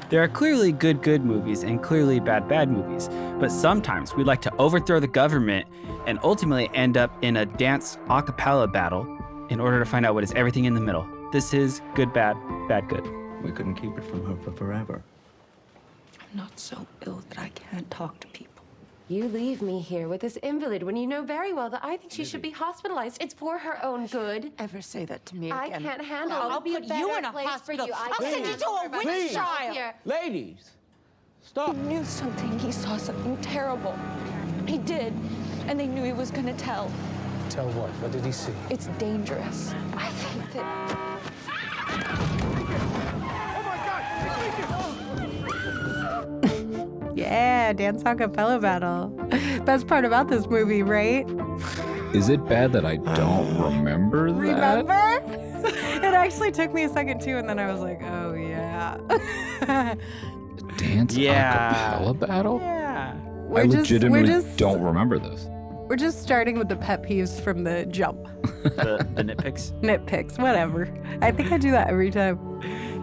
There are clearly good movies and clearly bad movies, but sometimes we like to overthrow the government and ultimately end up in a dance a cappella battle in order to find out what is everything in the middle. This is good, bad, good. We couldn't keep it from her for forever. I'm not so ill that I can't talk to people. You leave me here with this invalid when you know very well that I think she should be hospitalized. It's for her own good. Ever say that to me again? I can't handle it. I'll I'll be a put better you in a place hospital. for you. I'll send you to a witch Please. trial. Ladies, stop. He knew something. He saw something terrible. He did. And they knew he was going to tell. Tell what? What did he see? It's dangerous. I think that... Yeah, dance a cappella battle. Best part about this movie, right? Is it bad that I don't remember that? Remember? It actually took me a second too, and then I was like, oh yeah. Dance a cappella battle? Yeah. I legitimately don't remember this. We're just starting with the pet peeves from the jump. The nitpicks. Nitpicks, whatever. I think I do that every time.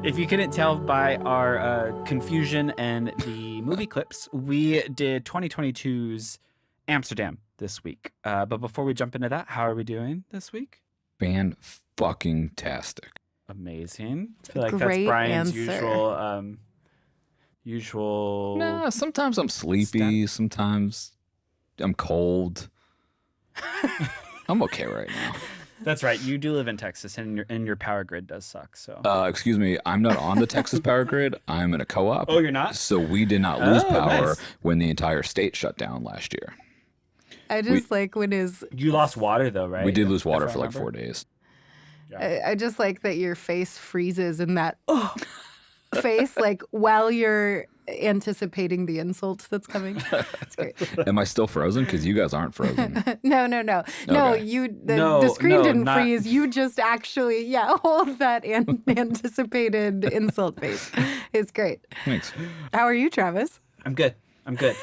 If you couldn't tell by our confusion and the movie clips, we did 2022's Amsterdam this week. But before we jump into that, how are we doing this week? Fan-fucking-tastic. Amazing. I feel like Great that's Brian's answer. usual. Nah, sometimes I'm sleepy. Sometimes I'm cold. I'm okay right now. That's right. You do live in Texas, and your power grid does suck. So. Excuse me. I'm not on the Texas power grid. I'm in a co-op. Oh, you're not? So we did not lose power nice. when the entire state shut down last year. I just like when his... You lost water, though, right? We did lose water If I for like remember. 4 days. I just like that your face freezes in that face, like while you're anticipating the insult that's coming. It's great. Am I still frozen? Because you guys aren't frozen. No. No, Okay. the screen didn't not... freeze. You just actually, hold that anticipated insult face. It's great. Thanks. How are you, Travis? I'm good. Great,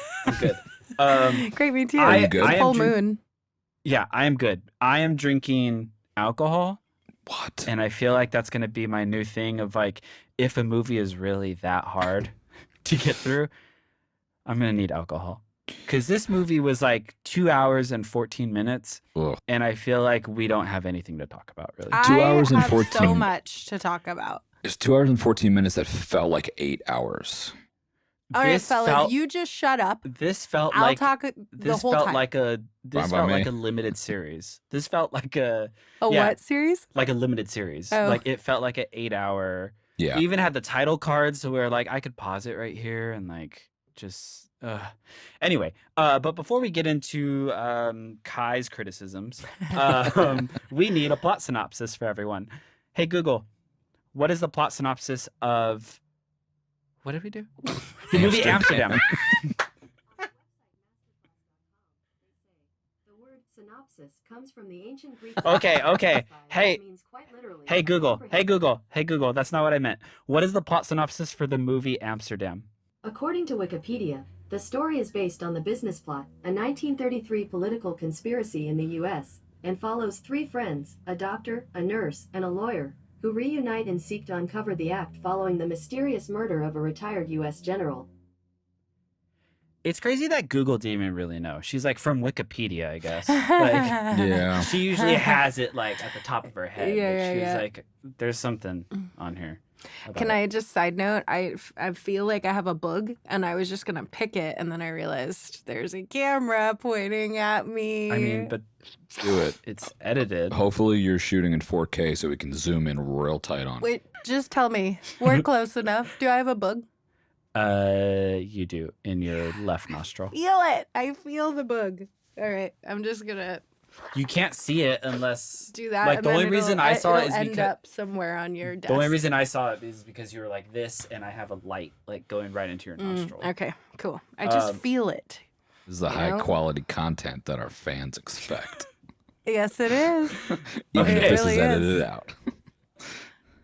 me too. Are you good? It's full moon. Yeah, I am good. I am drinking alcohol. What? And I feel like that's going to be my new thing of like, if a movie is really that hard to get through, I'm going to need alcohol. Because this movie was like 2 hours and 14 minutes. Ugh. And I feel like we don't have anything to talk about, really. 2 hours and I have 14. so much to talk about. It's 2 hours and 14 minutes that felt like 8 hours. All right, fellas, you just shut up. This felt I'll like talk the whole time. This felt like a limited series. This felt like a what series? Like a limited series. Oh. Like it felt like an 8 hour. Yeah. It even had the title cards where like I could pause it right here and like just. Anyway, but before we get into Kai's criticisms, we need a plot synopsis for everyone. Hey Google, what is the plot synopsis of? What did we do? The movie Amsterdam. The word synopsis comes from the ancient Greek. Okay. Hey, means quite literally. Hey Google. That's not what I meant. What is the plot synopsis for the movie Amsterdam? According to Wikipedia, the story is based on The Business Plot, a 1933 political conspiracy in the U.S., and follows three friends, a doctor, a nurse, and a lawyer, who reunite and seek to uncover the act following the mysterious murder of a retired U.S. general. It's crazy that Google didn't even really know. She's like from Wikipedia, I guess. Like, Yeah. she usually has it like at the top of her head. Yeah, She's like, there's something on here. Can I just side note? I feel like I have a bug, and I was just gonna pick it, and then I realized there's a camera pointing at me. I mean, but Do it. it's edited. Hopefully you're shooting in 4K so we can zoom in real tight on it. Wait, just tell me. We're close enough. Do I have a bug? You do in your left nostril. Feel it. I feel the bug. All right, I'm just gonna You can't see it unless do that. Like and the then only reason I saw it is end because up somewhere on your desk. the only reason I saw it is because you were like this, and I have a light like going right into your nostril. Okay, cool. I just feel it. This is the high quality content that our fans expect. Yes, it is. Even It if this really is is. edited out.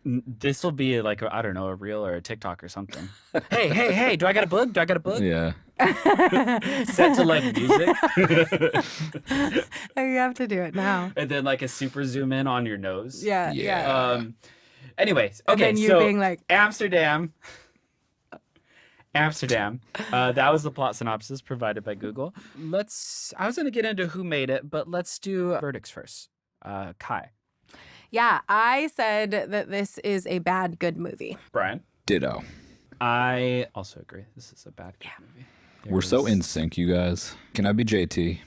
This will be like I don't know, a reel or a TikTok or something. Hey! Do I got a bug? Yeah. Set to like music, You have to do it now. and then like a super zoom in on your nose. Yeah. Yeah. Anyways, And okay. then you So being like, Amsterdam. Amsterdam. That was the plot synopsis provided by Google. I was going to get into who made it, but let's do verdicts first. Kai. Yeah, I said that this is a bad, good movie. Brian. Ditto. I also agree. This is a bad, good movie. We're so in sync, you guys. Can I be JT?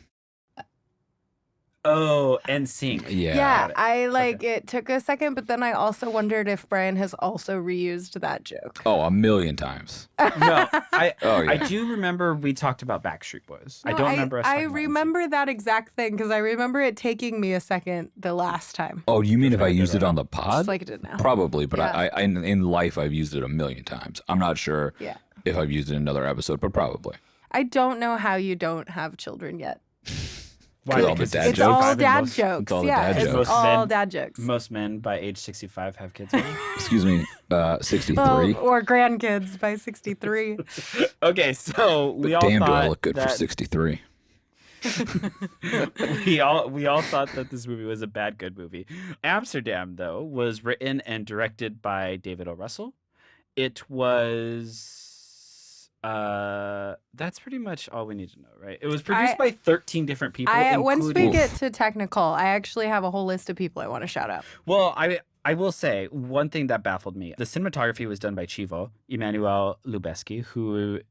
Oh, NSYNC. Yeah. Yeah, I it took a second, but then I also wondered if Brian has also reused that joke. Oh, a million times. No, I yeah. do remember we talked about Backstreet Boys. I No, don't remember us I talking about remember that exact thing because I remember it taking me a second the last time. Oh, you mean if I Very good used it right on the pod? Just like it did now. Probably, but Yeah. I in life I've used it a million times. I'm not sure Yeah. if I've used it in another episode, but probably. I don't know how you don't have children yet. Why? All the Because dad It's jokes? all dad It's jokes. all the Yeah, dad it's jokes. all dad jokes. Most men by age 65 have kids. already. Excuse me, 63. Well, or grandkids by 63. Okay, so we all Damn, do thought I look good for that 63. we all thought that this movie was a bad, good movie. Amsterdam, though, was written and directed by David O. Russell. It was that's pretty much all we need to know, right? It was produced by 13 different people. Once we including... get to technical, I actually have a whole list of people I want to shout out. Well, I will say one thing that baffled me. The cinematography was done by Chivo, Emmanuel Lubezki, who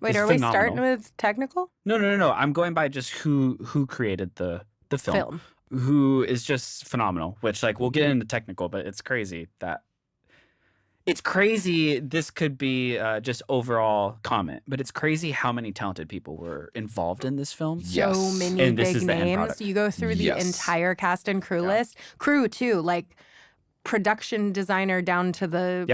Wait, is are we phenomenal. starting with technical? No. I'm going by just who created the film. Who is just phenomenal, which like we'll get into technical, but it's crazy. This could be just overall comment, but it's crazy how many talented people were involved in this film. Yes. So many And this big is the end names. product. You go through the Yes. entire cast and crew list. Crew too, like production designer down to the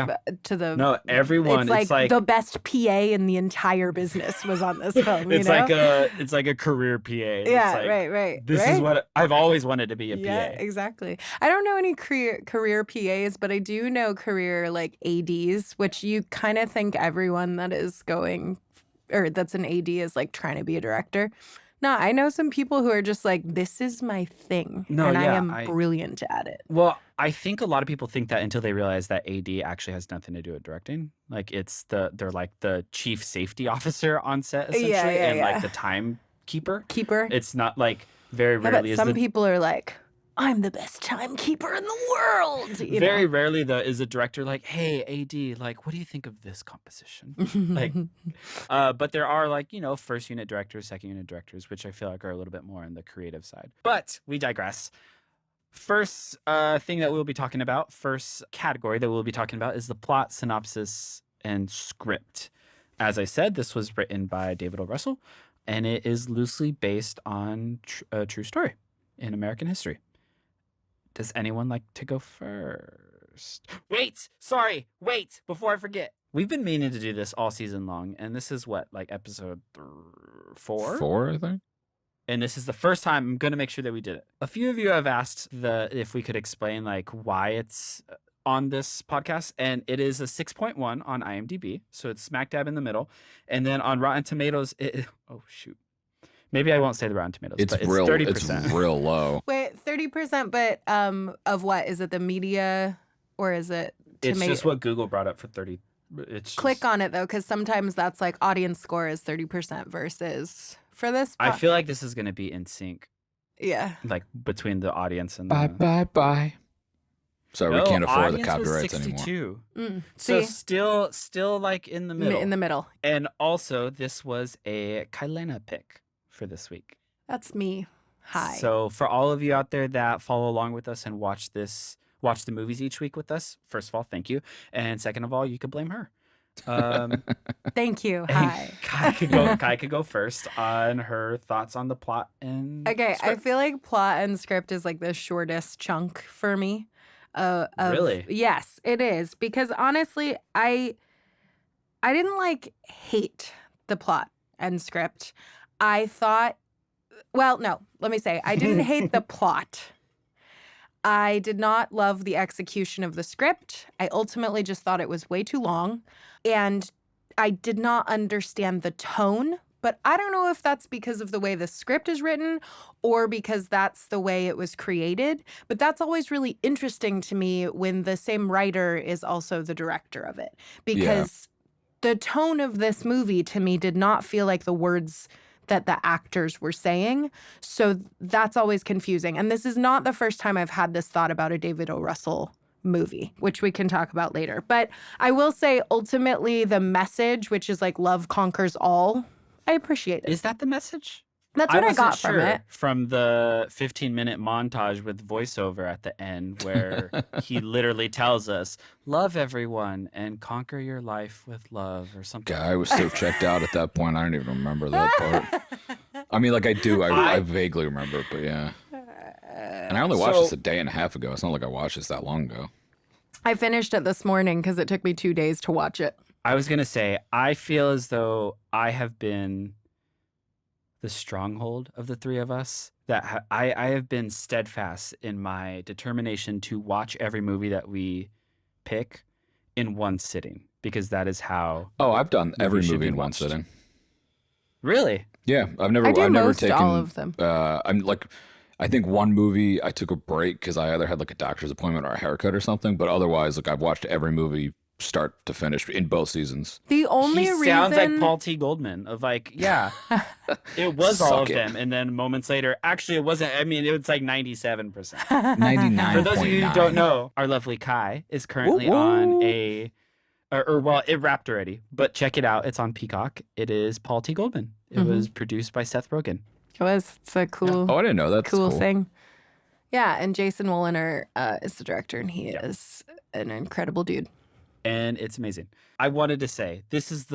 No, everyone. It's like the best PA in the entire business was on this film. It's you know? it's like a career PA. Yeah, It's like, right. This is what I've always wanted to be a Yeah, PA. exactly. I don't know any career PAs, but I do know career like ADs, which you kind of think everyone that is going or that's an AD is like trying to be a director. No, I know some people who are just like, this is my thing, No, and I yeah, am brilliant at it. Well, I think a lot of people think that until they realize that AD actually has nothing to do with directing. Like they're like the chief safety officer on set essentially, and like the timekeeper. It's not like very Yeah, rarely but is some people are like, I'm the best timekeeper in the world. You very know? rarely though is a director like, hey AD, like what do you think of this composition? Like, but there are like first unit directors, second unit directors, which I feel like are a little bit more on the creative side. But we digress. First thing that we'll be talking about, first category that we'll be talking about is the plot, synopsis, and script. As I said, this was written by David O. Russell, and it is loosely based on a true story in American history. Does anyone like to go first? Wait, before I forget. We've been meaning to do this all season long, and this is what, like episode 4? 4, I think. And this is the first time I'm going to make sure that we did it. A few of you have asked if we could explain like why it's on this podcast, and it is a 6.1 on IMDb, so it's smack dab in the middle. And then on Rotten Tomatoes, oh shoot, maybe I won't say the Rotten Tomatoes. It's but real. 30%. It's real low. Wait, 30%, but of what? Is it the media or is it It's just what Google brought up for 30. It's Click on it though, because sometimes that's like audience score is 30% versus for this. I feel like this is going to be in sync, yeah. like between the audience and Bye. Sorry, we can't afford the audience was copyrights 62. Mm, So see? still like in the middle. In the middle. And also, this was a Kailena pick for this week. That's me. Hi. So for all of you out there that follow along with us and watch the movies each week with us, first of all, thank you. And second of all, you could blame her. Thank you. Hi. Kai could go first on her thoughts on the plot and Okay, I script. feel like plot and script is like the shortest chunk for me. Really? Yes, it is. Because honestly, I didn't like hate the plot and script. I thought, well, no, let me say, I didn't hate the plot. I did not love the execution of the script. I ultimately just thought it was way too long. And I did not understand the tone. But I don't know if that's because of the way the script is written or because that's the way it was created. But that's always really interesting to me when the same writer is also the director of it. Because the tone of this movie to me did not feel like the words that the actors were saying. So that's always confusing. And this is not the first time I've had this thought about a David O. Russell movie, which we can talk about later. But I will say, ultimately, the message, which is like love conquers all, I appreciate it. Is that the message? That's what I wasn't got from sure it. from the 15-minute montage with voiceover at the end where he literally tells us, love everyone and conquer your life with love or something. God, I was so checked out at that point. I don't even remember that part. I mean, like I do. I vaguely remember it, but yeah. And I only watched this a day and a half ago. It's not like I watched this that long ago. I finished it this morning because it took me 2 days to watch it. I was going to say, I feel as though I have been the stronghold of the three of us, that I have been steadfast in my determination to watch every movie that we pick in one sitting, because that is how. Oh, I've done every should movie be in one watched. sitting. Really? Yeah, I've never taken all of them. I'm like, I think one movie I took a break because I either had like a doctor's appointment or a haircut or something, but otherwise, like I've watched every movie start to finish in both seasons. The only He reason sounds like Paul T. Goldman of like, yeah, it was all of Suck it. them, and then moments later, actually, it wasn't. I mean, it was like 97%. 99.9. For those of you who don't know, our lovely Kai is currently on a, well, it wrapped already, but check it out. It's on Peacock. It is Paul T. Goldman. It was produced by Seth Rogen. it's a cool, Oh, I didn't know that. That's cool thing. Yeah, and Jason Woliner is the director, and he Yeah. is an incredible dude. And it's amazing. I wanted to say, this is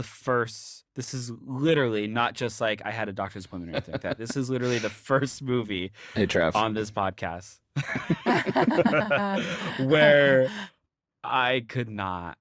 literally not just like I had a doctor's appointment or anything like that. This is literally the first movie Hey, Trav. on this podcast where I could not.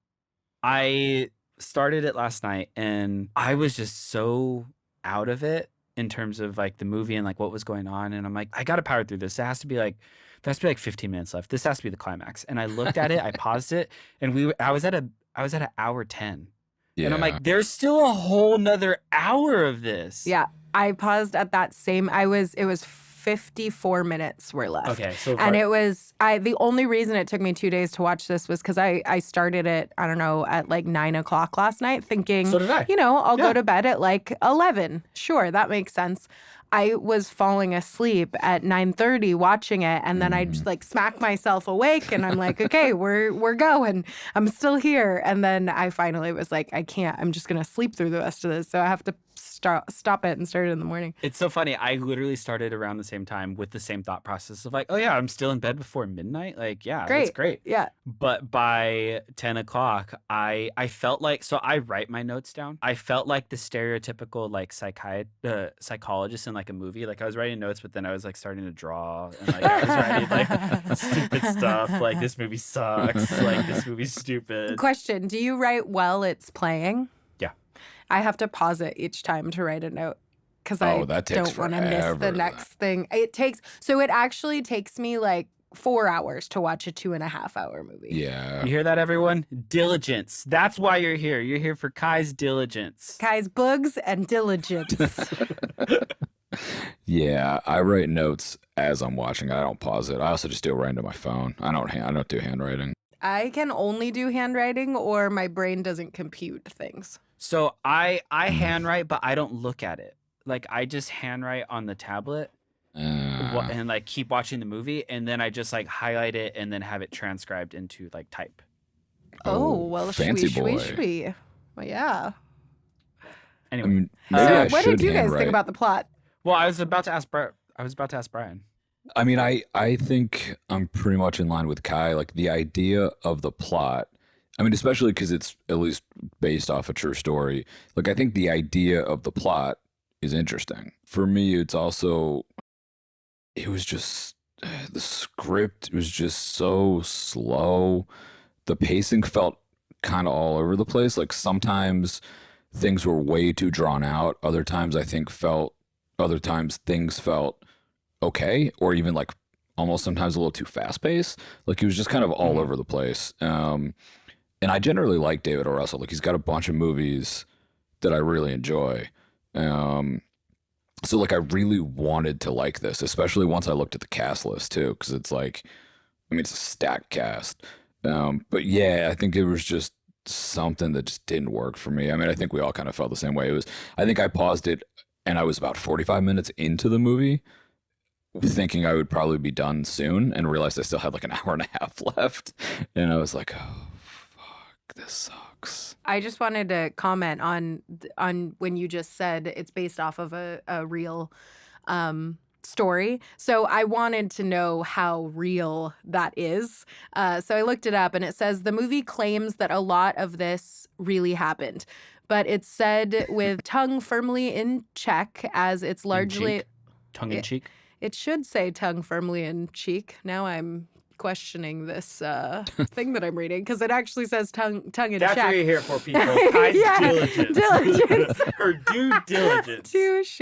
I started it last night and I was just so out of it in terms of like the movie and like what was going on. And I'm like, I got to power through this. There has to be like 15 minutes left. This has to be the climax. And I looked at it, I paused it, and I was at an hour 10. Yeah. And I'm like, there's still a whole nother hour of this. Yeah, I paused at that same. It was 54 minutes were left. Okay, so and it was the only reason it took me 2 days to watch this was because I started it, I don't know, at like 9:00 last night, thinking, So did I. I'll Yeah. go to bed at like 11. Sure, that makes sense. I was falling asleep at 9:30 watching it, and then I just like smack myself awake, and I'm like, okay, we're going. I'm still here. And then I finally was like, I can't. I'm just gonna sleep through the rest of this, so I have to stop it and start it in the morning. It's so funny. I literally started around the same time with the same thought process of like, oh yeah, I'm still in bed before midnight. Like, yeah, that's great. Yeah. But by 10 o'clock, I felt like, so I write my notes down. I felt like the stereotypical like psychologist in like a movie. Like I was writing notes, but then I was like starting to draw and like I was writing like stupid stuff. Like this movie sucks. Like this movie's stupid. Question: do you write while it's playing? Yeah. I have to pause it each time to write a note because that takes don't want to miss the forever. next thing. It actually takes me like 4 hours to watch a 2.5-hour movie. Yeah. You hear that, everyone? Diligence. That's why you're here. You're here for Kai's diligence. Kai's bugs and diligence. Yeah, I write notes as I'm watching. I don't pause it. I also just do it right into my phone. I don't do handwriting. I can only do handwriting or my brain doesn't compute things. So I handwrite, but I don't look at it. Like I just handwrite on the tablet and like keep watching the movie, and then I just like highlight it and then have it transcribed into like type. Well, fancy boy. shwee. Well, yeah. Anyway, I mean, maybe I What should did you guys handwrite. think about the plot? well, I was about to ask Brian. I mean, I think I'm pretty much in line with Kai. Like the idea of the plot, I mean, especially because it's at least based off a true story. Like I think the idea of the plot is interesting. For me, it was just the script was just so slow. The pacing felt kind of all over the place. Like sometimes things were way too drawn out. Other times things felt okay, or even like almost sometimes a little too fast paced. Like he was just kind of all over the place. And I generally like David O. Russell. Like he's got a bunch of movies that I really enjoy. So like I really wanted to like this, especially once I looked at the cast list too, because it's like, I mean, it's a stacked cast. But yeah, I think it was just something that just didn't work for me. I mean, I think we all kind of felt the same way. I think I paused it and I was about 45 minutes into the movie thinking I would probably be done soon and realized I still had like an hour and a half left. And I was like, oh, fuck, this sucks. I just wanted to comment on when you just said it's based off of a real story. So I wanted to know how real that is. So I looked it up, and it says the movie claims that a lot of this really happened, but it's said with tongue firmly in check, as it's largely tongue in cheek. It should say tongue firmly in cheek. Now I'm questioning this thing that I'm reading because it actually says tongue in check. That's what you're here for, people. Kai's diligence. Her due diligence. Touche.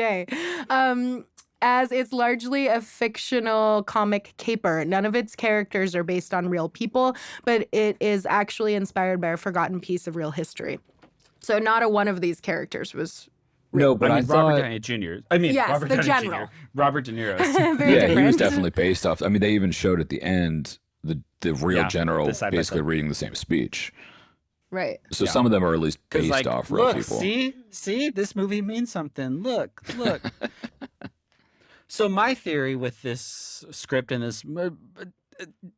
As it's largely a fictional comic caper. None of its characters are based on real people, but it is actually inspired by a forgotten piece of real history. So not a one of these characters was No, but I thought Robert Downey Jr. I mean, yes, Robert the Downey general. Jr. Robert De Niro. Very yeah, he was different. definitely based off. I mean, they even showed at the end the real general the side by basically side. reading the same speech. Right. So some of them are at least based Like, off real look, people. see, this movie means something. Look. So my theory with this script and this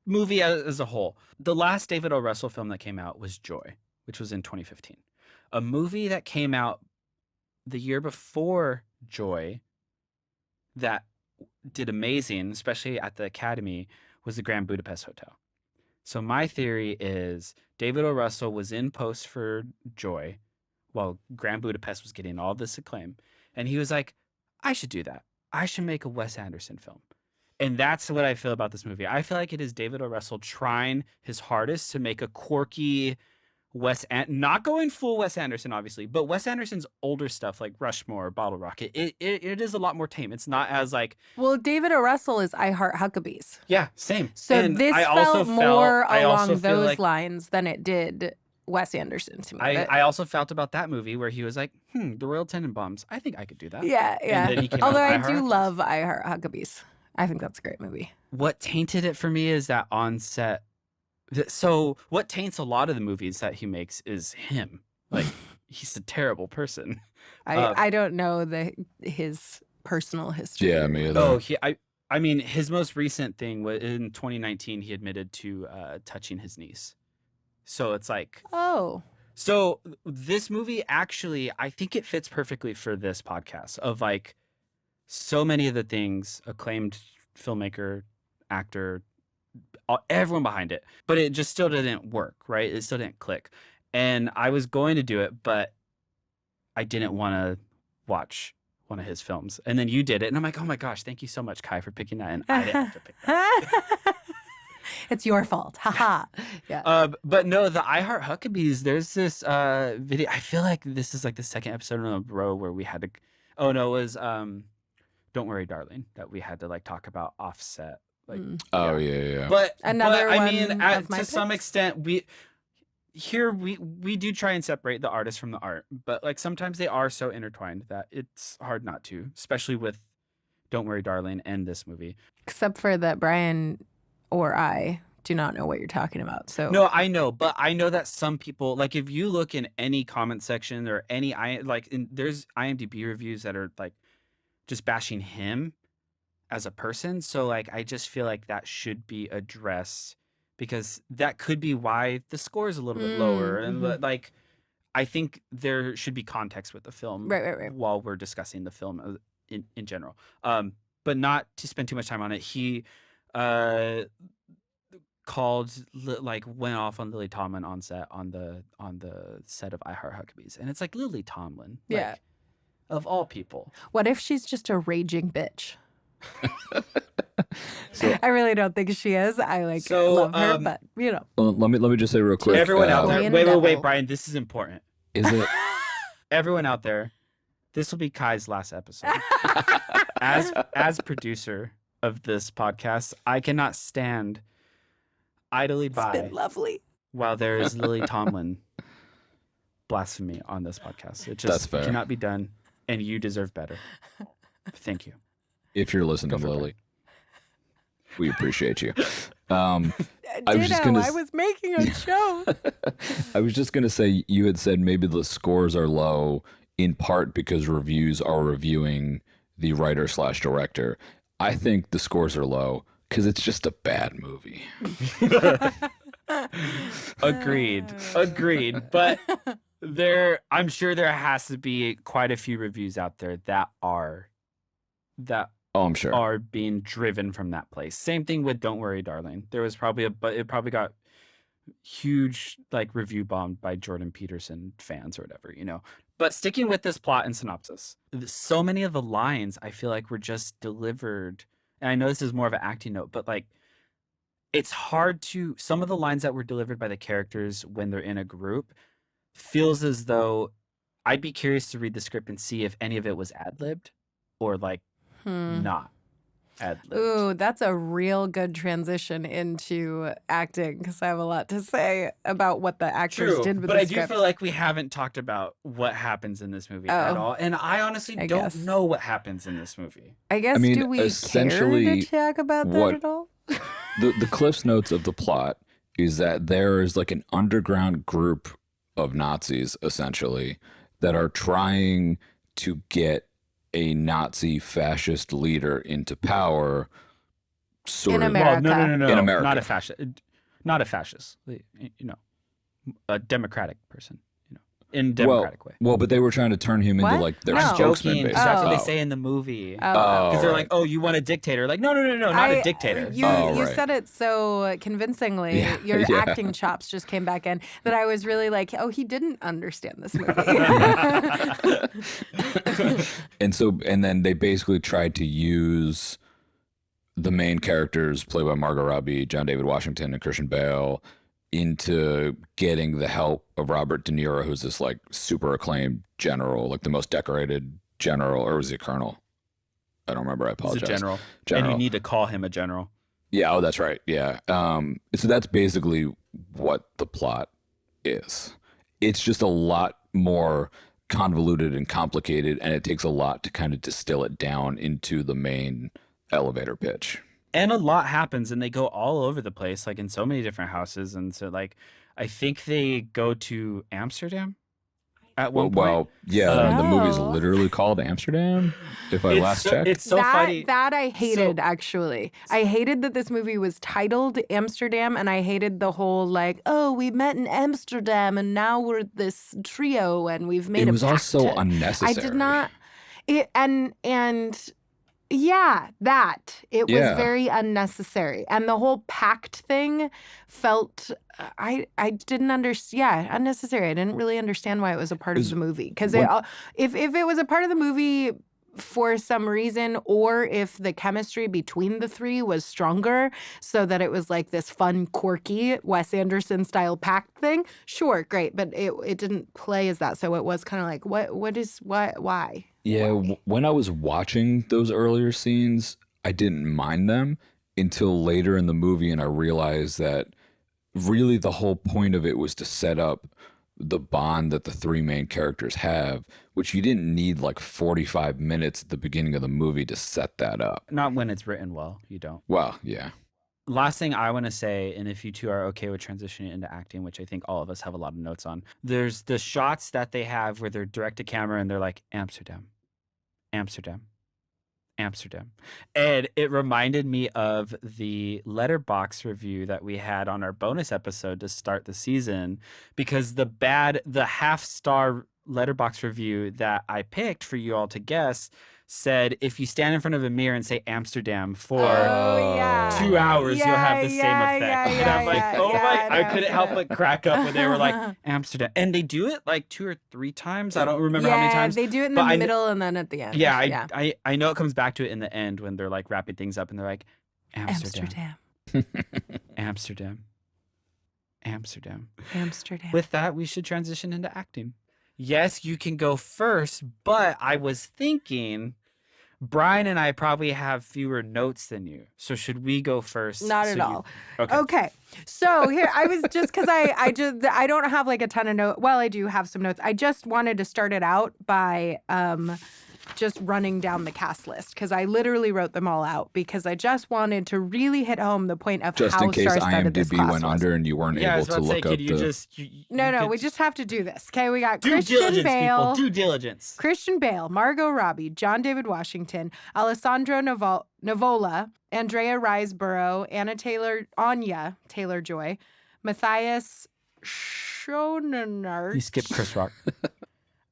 movie as a whole, the last David O. Russell film that came out was Joy, which was in 2015. A movie that came out the year before Joy that did amazing, especially at the Academy, was the Grand Budapest Hotel. So my theory is David O. Russell was in post for Joy while Grand Budapest was getting all this acclaim. And he was like, I should do that. I should make a Wes Anderson film. And that's what I feel about this movie. I feel like it is David O. Russell trying his hardest to make a quirky not going full Wes Anderson, obviously, but Wes Anderson's older stuff like Rushmore, Bottle Rocket, it is a lot more tame. It's not as like... Well, David O. Russell is I Heart Huckabees. Yeah, same. So And this I also felt more I also along feel those like- lines than it did Wes Anderson to me. I also felt about that movie where he was like, the Royal Tenenbaums, I think I could do that. yeah. then he came out Although with I I Heart do Huckabees. love I Heart Huckabees. I think that's a great movie. What tainted it for me is that on-set... So what taints a lot of the movies that he makes is him. Like, he's a terrible person. I don't know his personal history. Yeah, me either. Oh, I mean, his most recent thing was in 2019. He admitted to touching his niece. So it's like, Oh. so this movie actually, I think it fits perfectly for this podcast of like so many of the things acclaimed filmmaker, actor, everyone behind it, but it just still didn't work, right? It still didn't click. And I was going to do it, but I didn't want to watch one of his films. And then you did it. And I'm like, oh my gosh, thank you so much, Kai, for picking that. And I didn't have to pick that. It's your fault. Haha. Yeah. But no, the I Heart Huckabees, there's this video. I feel like this is like the second episode in a row where we had to, oh no, it was Don't Worry, Darling, that we had to like talk about offset. Like, Oh yeah. But Another I one mean, of my to some picks. extent, we do try and separate the artist from the art, but like sometimes they are so intertwined that it's hard not to, especially with Don't Worry, Darling and this movie. Except for that Brian or I do not know what you're talking about. So No, I know, but I know that some people, like if you look in any comment section or there's IMDb reviews that are like just bashing him as a person. So like I just feel like that should be addressed because that could be why the score is a little bit lower. And like I think there should be context with the film Right. while we're discussing the film in general. But not to spend too much time on it. He went off on Lily Tomlin on set on the set of I Heart Huckabees. And it's like Lily Tomlin. Like, Yeah. Of all people. What if she's just a raging bitch? So- I really don't think she is. I love her, but you know. Well, let me just say real quick. Everyone out there. Korean Wait, devil. Brian, this is important. Is it? Everyone out there, this will be Kai's last episode. As producer of this podcast, I cannot stand idly It's by been lovely. while there is Lily Tomlin blasphemy on this podcast. It That's just fair. cannot be done, and you deserve better. Thank you. If you're listening, Go for it, Lily, we appreciate you. I was just Ditto. gonna. I was making a joke. I was just gonna say you had said maybe the scores are low in part because reviews are reviewing the writer slash director. I think the scores are low because it's just a bad movie. Agreed. But I'm sure there has to be quite a few reviews out there that Oh, I'm sure. are being driven from that place. Same thing with Don't Worry, Darling. There was probably but it probably got huge like review bombed by Jordan Peterson fans or whatever, you know. But sticking with this plot and synopsis, so many of the lines I feel like were just delivered. And I know this is more of an acting note, but like it's hard to some of the lines that were delivered by the characters when they're in a group feels as though I'd be curious to read the script and see if any of it was ad-libbed or like not ad-libbed. Ooh, that's a real good transition into acting because I have a lot to say about what the actors did with but the I script. do feel like we haven't talked about what happens in this movie at all, and I honestly don't guess. know what happens in this movie. I guess, I mean, do we care essentially, to talk about that what- at all? The Cliff's Notes of the plot is that there is like an underground group of Nazis essentially that are trying to get a Nazi fascist leader into power. Sort In of America. Well, no, In America. not a fascist. You know, a democratic person. You know, in democratic way. Well, but they were trying to turn him into What? like their No. I'm spokesman. joking. Basically. That's what they Oh. say in the movie. Oh, Because they're right. like, "Oh, you want a dictator?" Like, no, not a dictator. You Right. said it so convincingly. Yeah, Your yeah. acting chops just came back in that I was really like, oh, he didn't understand this movie. And then they basically tried to use the main characters played by Margot Robbie, John David Washington, and Christian Bale into getting the help of Robert De Niro, who's this like super acclaimed general, like the most decorated general, or was he a colonel? I don't remember. I He's apologize. a general, General. and you need to call him a general. Yeah, oh, that's right. Yeah. So that's basically what the plot is. It's just a lot more convoluted and complicated, and it takes a lot to kind of distill it down into the main elevator pitch. And a lot happens, and they go all over the place, like in so many different houses. And so, like, I think they go to Amsterdam at one point. Well, yeah, the movie's No. literally called Amsterdam, if I last checked. It's so funny. That I hated, So- actually. I hated that this movie was titled Amsterdam, and I hated the whole like, oh, we met in Amsterdam, and now we're this trio, and we've made It a was all so pact. unnecessary. I did not. It and yeah, that it was Yeah. very unnecessary, and the whole pact thing felt. I didn't understand. Yeah, unnecessary. I didn't really understand why it was a part of the movie because if it was a part of the movie for some reason, or if the chemistry between the three was stronger, so that it was like this fun, quirky Wes Anderson style pact thing. Sure, great, but it didn't play as that, so it was kind of like why? Yeah, when I was watching those earlier scenes, I didn't mind them until later in the movie, and I realized that really the whole point of it was to set up the bond that the three main characters have, which you didn't need like 45 minutes at the beginning of the movie to set that up. Not when it's written well, you don't. Well, yeah. Last thing I want to say, and if you two are okay with transitioning into acting, which I think all of us have a lot of notes on, there's the shots that they have where they're direct to camera and they're like, Amsterdam, Amsterdam, Amsterdam. And it reminded me of the Letterbox review that we had on our bonus episode to start the season, because the half-star Letterbox review that I picked for you all to guess said, if you stand in front of a mirror and say Amsterdam for 2 hours, you'll have the same effect. And I'm like, I couldn't help but crack up when they were like, Amsterdam. And they do it like 2 or 3 times. I don't remember how many times. They do it in but the middle and then at the end. Yeah, I know it comes back to it in the end when they're like wrapping things up and they're like, Amsterdam. Amsterdam. Amsterdam. Amsterdam. With that, we should transition into acting. Yes, you can go first, but I was thinking Brian and I probably have fewer notes than you. So should we go first? Not at all. Okay. Okay. So here, I was just because I don't have like a ton of notes. Well, I do have some notes. I just wanted to start it out by just running down the cast list because I literally wrote them all out because I just wanted to really hit home the point of Just how in case star-studded this IMDb class went was. under and you weren't Yeah, I able was to about to say, look up could you the. just No, could we just have to do this. Okay, we got due Christian diligence, Bale, people. Due diligence. Christian Bale, Margot Robbie, John David Washington, Alessandro Nivola, Andrea Riseborough, Anya Taylor-Joy, Matthias Schoenaert. You skipped Chris Rock.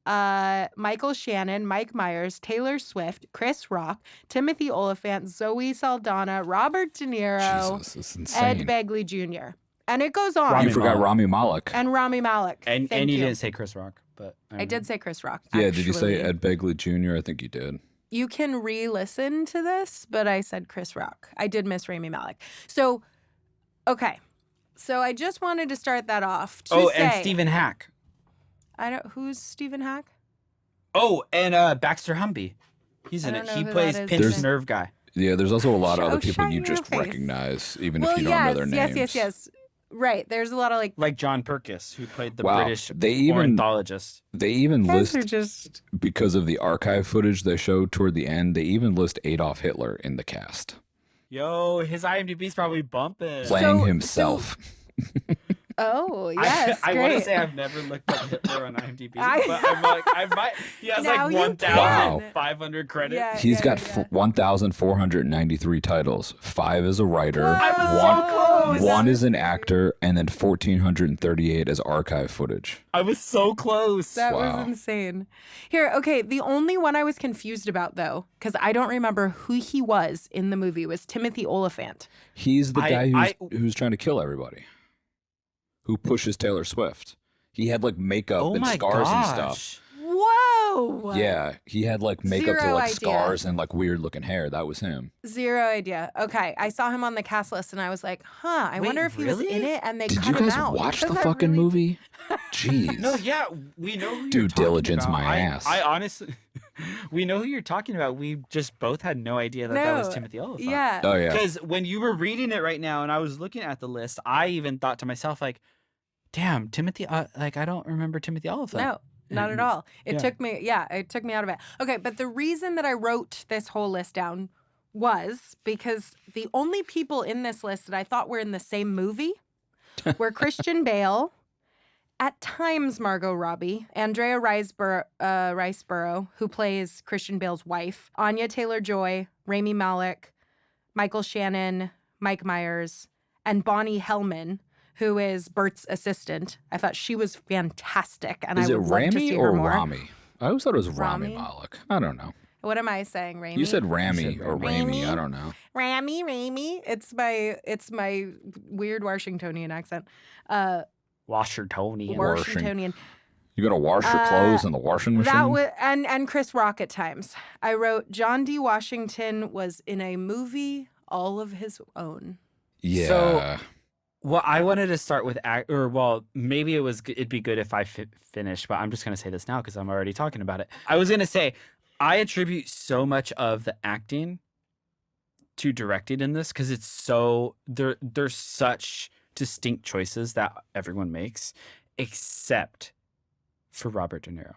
Michael Shannon, Mike Myers, Taylor Swift, Chris Rock, Timothy Olyphant, Zoe Saldana, Robert De Niro, Jesus, it's Ed insane. Begley Jr. And it goes on. Rami You forgot Malek. Rami Malek. And Rami Malek. And Thank you you. didn't say Chris Rock, but I did say Chris Rock. Yeah, did you say actually. Ed Begley Jr.? I think you did. You can re-listen to this, but I said Chris Rock. I did miss Rami Malek. So, okay. So I just wanted to start that off to Oh, say, and Stephen Hack. Who's Stephen Hack? Oh, and Baxter Humby. He's I in don't it. know He who plays that is. Pinch There's- Nerve Guy. Yeah, there's also a lot of Oh, other people shine you your just face. recognize, even Well, if you don't know their names. yes. Right. There's a lot of like. Like John Perkis, who played the Wow, British they even- ornithologist. They even Guys list, are just. because of the archive footage they showed toward the end, they even list Adolf Hitler in the cast, Yo, his IMDb's probably bumping. playing So- himself. Oh yes, I great. want to say I've never looked up Hitler on IMDb, I- but I'm like, I might. He has Now like you 1,500 credits. Yeah. He's got 1,493 titles. 5 as a writer, I was one, so close. one as an actor, and then 1,438 as archive footage. I was so close. That Wow. was insane. Here, okay, the only one I was confused about though, because I don't remember who he was in the movie, was Timothy Oliphant. He's the I- guy who's trying to kill everybody, who pushes Taylor Swift. He had like makeup Oh and my scars and stuff. gosh. Whoa! Yeah, he had like makeup to Zero like idea. scars and like weird looking hair. That was him. Zero idea. Okay, I saw him on the cast list and I was like, huh, I Wait, wonder if he was really? in it and they Did cut you him guys out. watch the because I fucking really- movie? Jeez. No, yeah, we know who Due you're talking diligence about. my ass. I honestly, we know who you're talking about. We just both had no idea that was No, Timothy Oliphant. Yeah. Oh yeah. Because when you were reading it right now and I was looking at the list, I even thought to myself, like, damn, Timothy, like, I don't remember Timothy Oliphant. No, not at all. It Yeah. took me, it took me out of it. Okay, but the reason that I wrote this whole list down was because the only people in this list that I thought were in the same movie were Christian Bale, at times Margot Robbie, Andrea Riseborough, who plays Christian Bale's wife, Anya Taylor-Joy, Rami Malek, Michael Shannon, Mike Myers, and Bonnie Hellman, who is Bert's assistant. I thought she was fantastic, and Is I it would love to Rami see or her more. Rami? I always thought it was Rami Rami? Malek. I don't know. What am I saying, Rami? You said Rami said or Rami. Rami. I don't know. Rami. It's my weird Washingtonian accent. Washingtonian. Washingtonian. You gotta wash your clothes in the washing machine. That was and Chris Rock at times. I wrote John D. Washington was in a movie all of his own. yeah. So- Well, I wanted to start with maybe it'd be good if I finished, but I'm just gonna say this now because I'm already talking about it. I was gonna say I attribute so much of the acting to directing in this because it's so there's such distinct choices that everyone makes, except for Robert De Niro.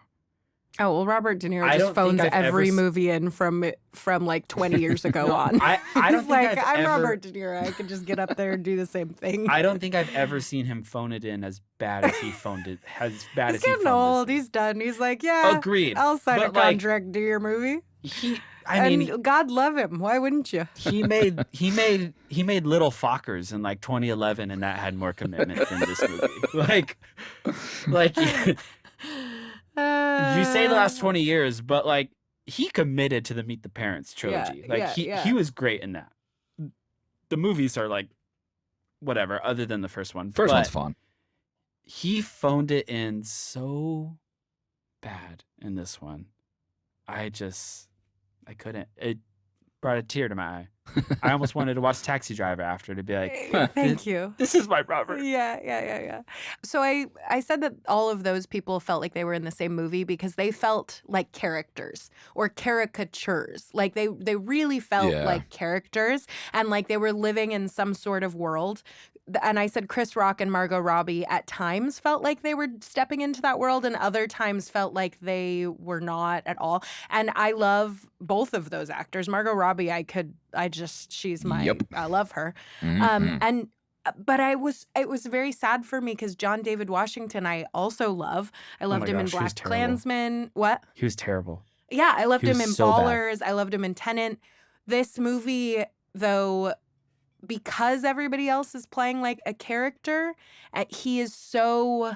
Oh well, Robert De Niro I just don't think phones I've ever every s- movie in from like 20 years ago No, on. I don't He's think like, I've I'm ever- Robert De Niro. I could just get up there and do the same thing. I don't think I've ever seen him phone it in as bad as he phoned it. As bad He's as he getting phoned old. this in. He's done. He's like, yeah, Agreed. I'll sign a But, like, contract to do your movie. I mean, And God love him. Why wouldn't you? he made Little Fockers in like 2011, and that had more commitment than this movie. like you say the last 20 years, but like he committed to the Meet the Parents trilogy. He was great in that. The movies are like whatever, other than the first one. First but one's fun. He phoned it in so bad in this one. I couldn't. It brought a tear to my eye. I almost wanted to watch Taxi Driver after to be like, Thank you. this is my Robert. Yeah. So I said that all of those people felt like they were in the same movie because they felt like characters or caricatures. Like they really felt Yeah. like characters and like they were living in some sort of world. and I said Chris Rock and Margot Robbie at times felt like they were stepping into that world, and other times felt like they were not at all. And I love both of those actors. Margot Robbie, she's my, Yep. I love her. Mhm. And but it was very sad for me because John David Washington I also love. I Oh my loved him in gosh, he was Black terrible. Klansman. What? He was terrible. Yeah, I loved He him was in so bad. Ballers. I loved him in Tenet. This movie, though, because everybody else is playing like a character, he is so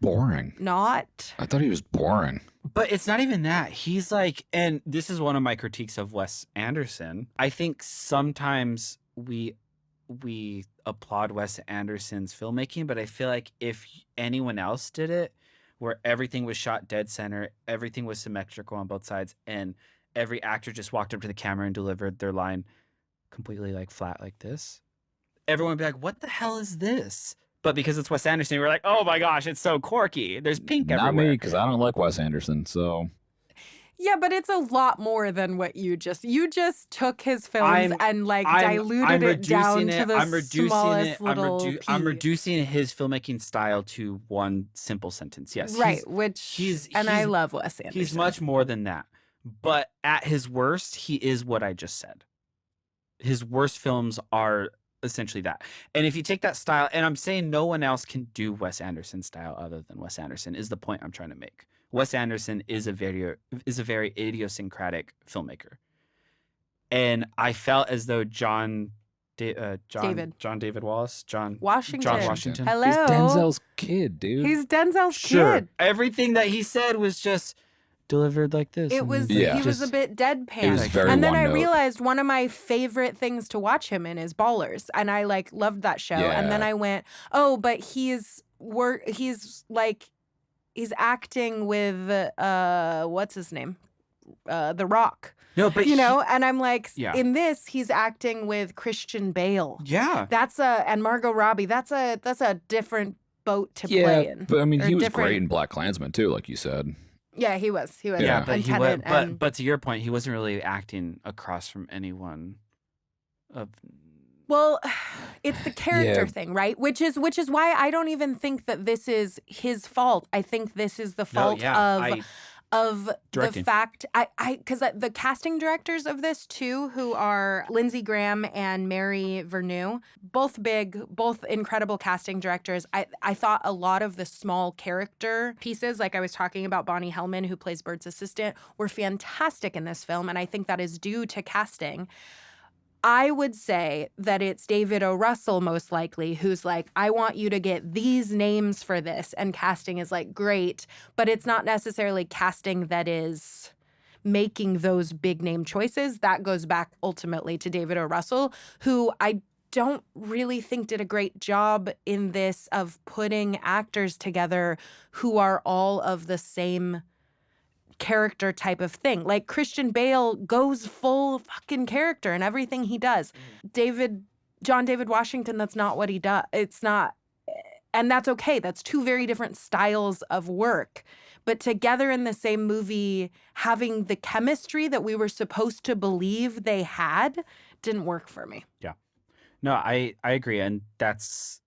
Boring. not. I thought he was boring. But it's not even that. He's like, and this is one of my critiques of Wes Anderson. I think sometimes we applaud Wes Anderson's filmmaking, but I feel like if anyone else did it, where everything was shot dead center, everything was symmetrical on both sides, and every actor just walked up to the camera and delivered their line completely like flat like this, everyone would be like, what the hell is this? But because it's Wes Anderson, we're like, oh my gosh, it's so quirky. There's pink Not everywhere. me, because I don't like Wes Anderson. So Yeah, but it's a lot more than what you just took his films I'm- and like I'm diluted it down to the I'm reducing smallest it. little I'm pea. reducing his filmmaking style to one simple sentence. Yes, Right, I love Wes Anderson. He's much more than that. But at his worst, he is what I just said. His worst films are essentially that. And if you take that style, and I'm saying no one else can do Wes Anderson style other than Wes Anderson, is the point I'm trying to make. Wes Anderson is a very idiosyncratic filmmaker. And I felt as though John David Wallace, Washington. Hello. he's Denzel's kid, dude. He's Denzel's Sure. kid. Everything that he said was just delivered like this. It and was then Yeah. he was a just- bit deadpan. It was very and then I one note. realized one of my favorite things to watch him in is Ballers, and I like loved that show. And then Yeah. I went, oh, but he's acting with what's his name, The Rock. No, but And I'm like, Yeah. in this he's acting with Christian Bale. yeah. And Margot Robbie. That's a different boat to play Yeah, in. but I mean, Or he was different- great in Black Klansman too, like you said. Yeah, he was. Yeah, but And he was, Tenet and- but to your point, he wasn't really acting across from anyone of Well, it's the character Yeah. thing, right? Which is why I don't even think that this is his fault. I think this is the fault of the Directing. fact because the casting directors of this too, who are Lindsey Graham and Mary Verneau, both incredible casting directors. I thought a lot of the small character pieces, like I was talking about Bonnie Hellman, who plays Bert's assistant, were fantastic in this film, and I think that is due to casting. I would say that it's David O. Russell, most likely, who's like, I want you to get these names for this. And casting is like, great. But it's not necessarily casting that is making those big name choices. That goes back ultimately to David O. Russell, who I don't really think did a great job in this of putting actors together who are all of the same character type of thing. Like Christian Bale goes full fucking character in everything he does. John David Washington, that's not what he does. It's not, and that's okay. That's two very different styles of work. But together in the same movie, having the chemistry that we were supposed to believe they had didn't work for me. No, I agree, and that's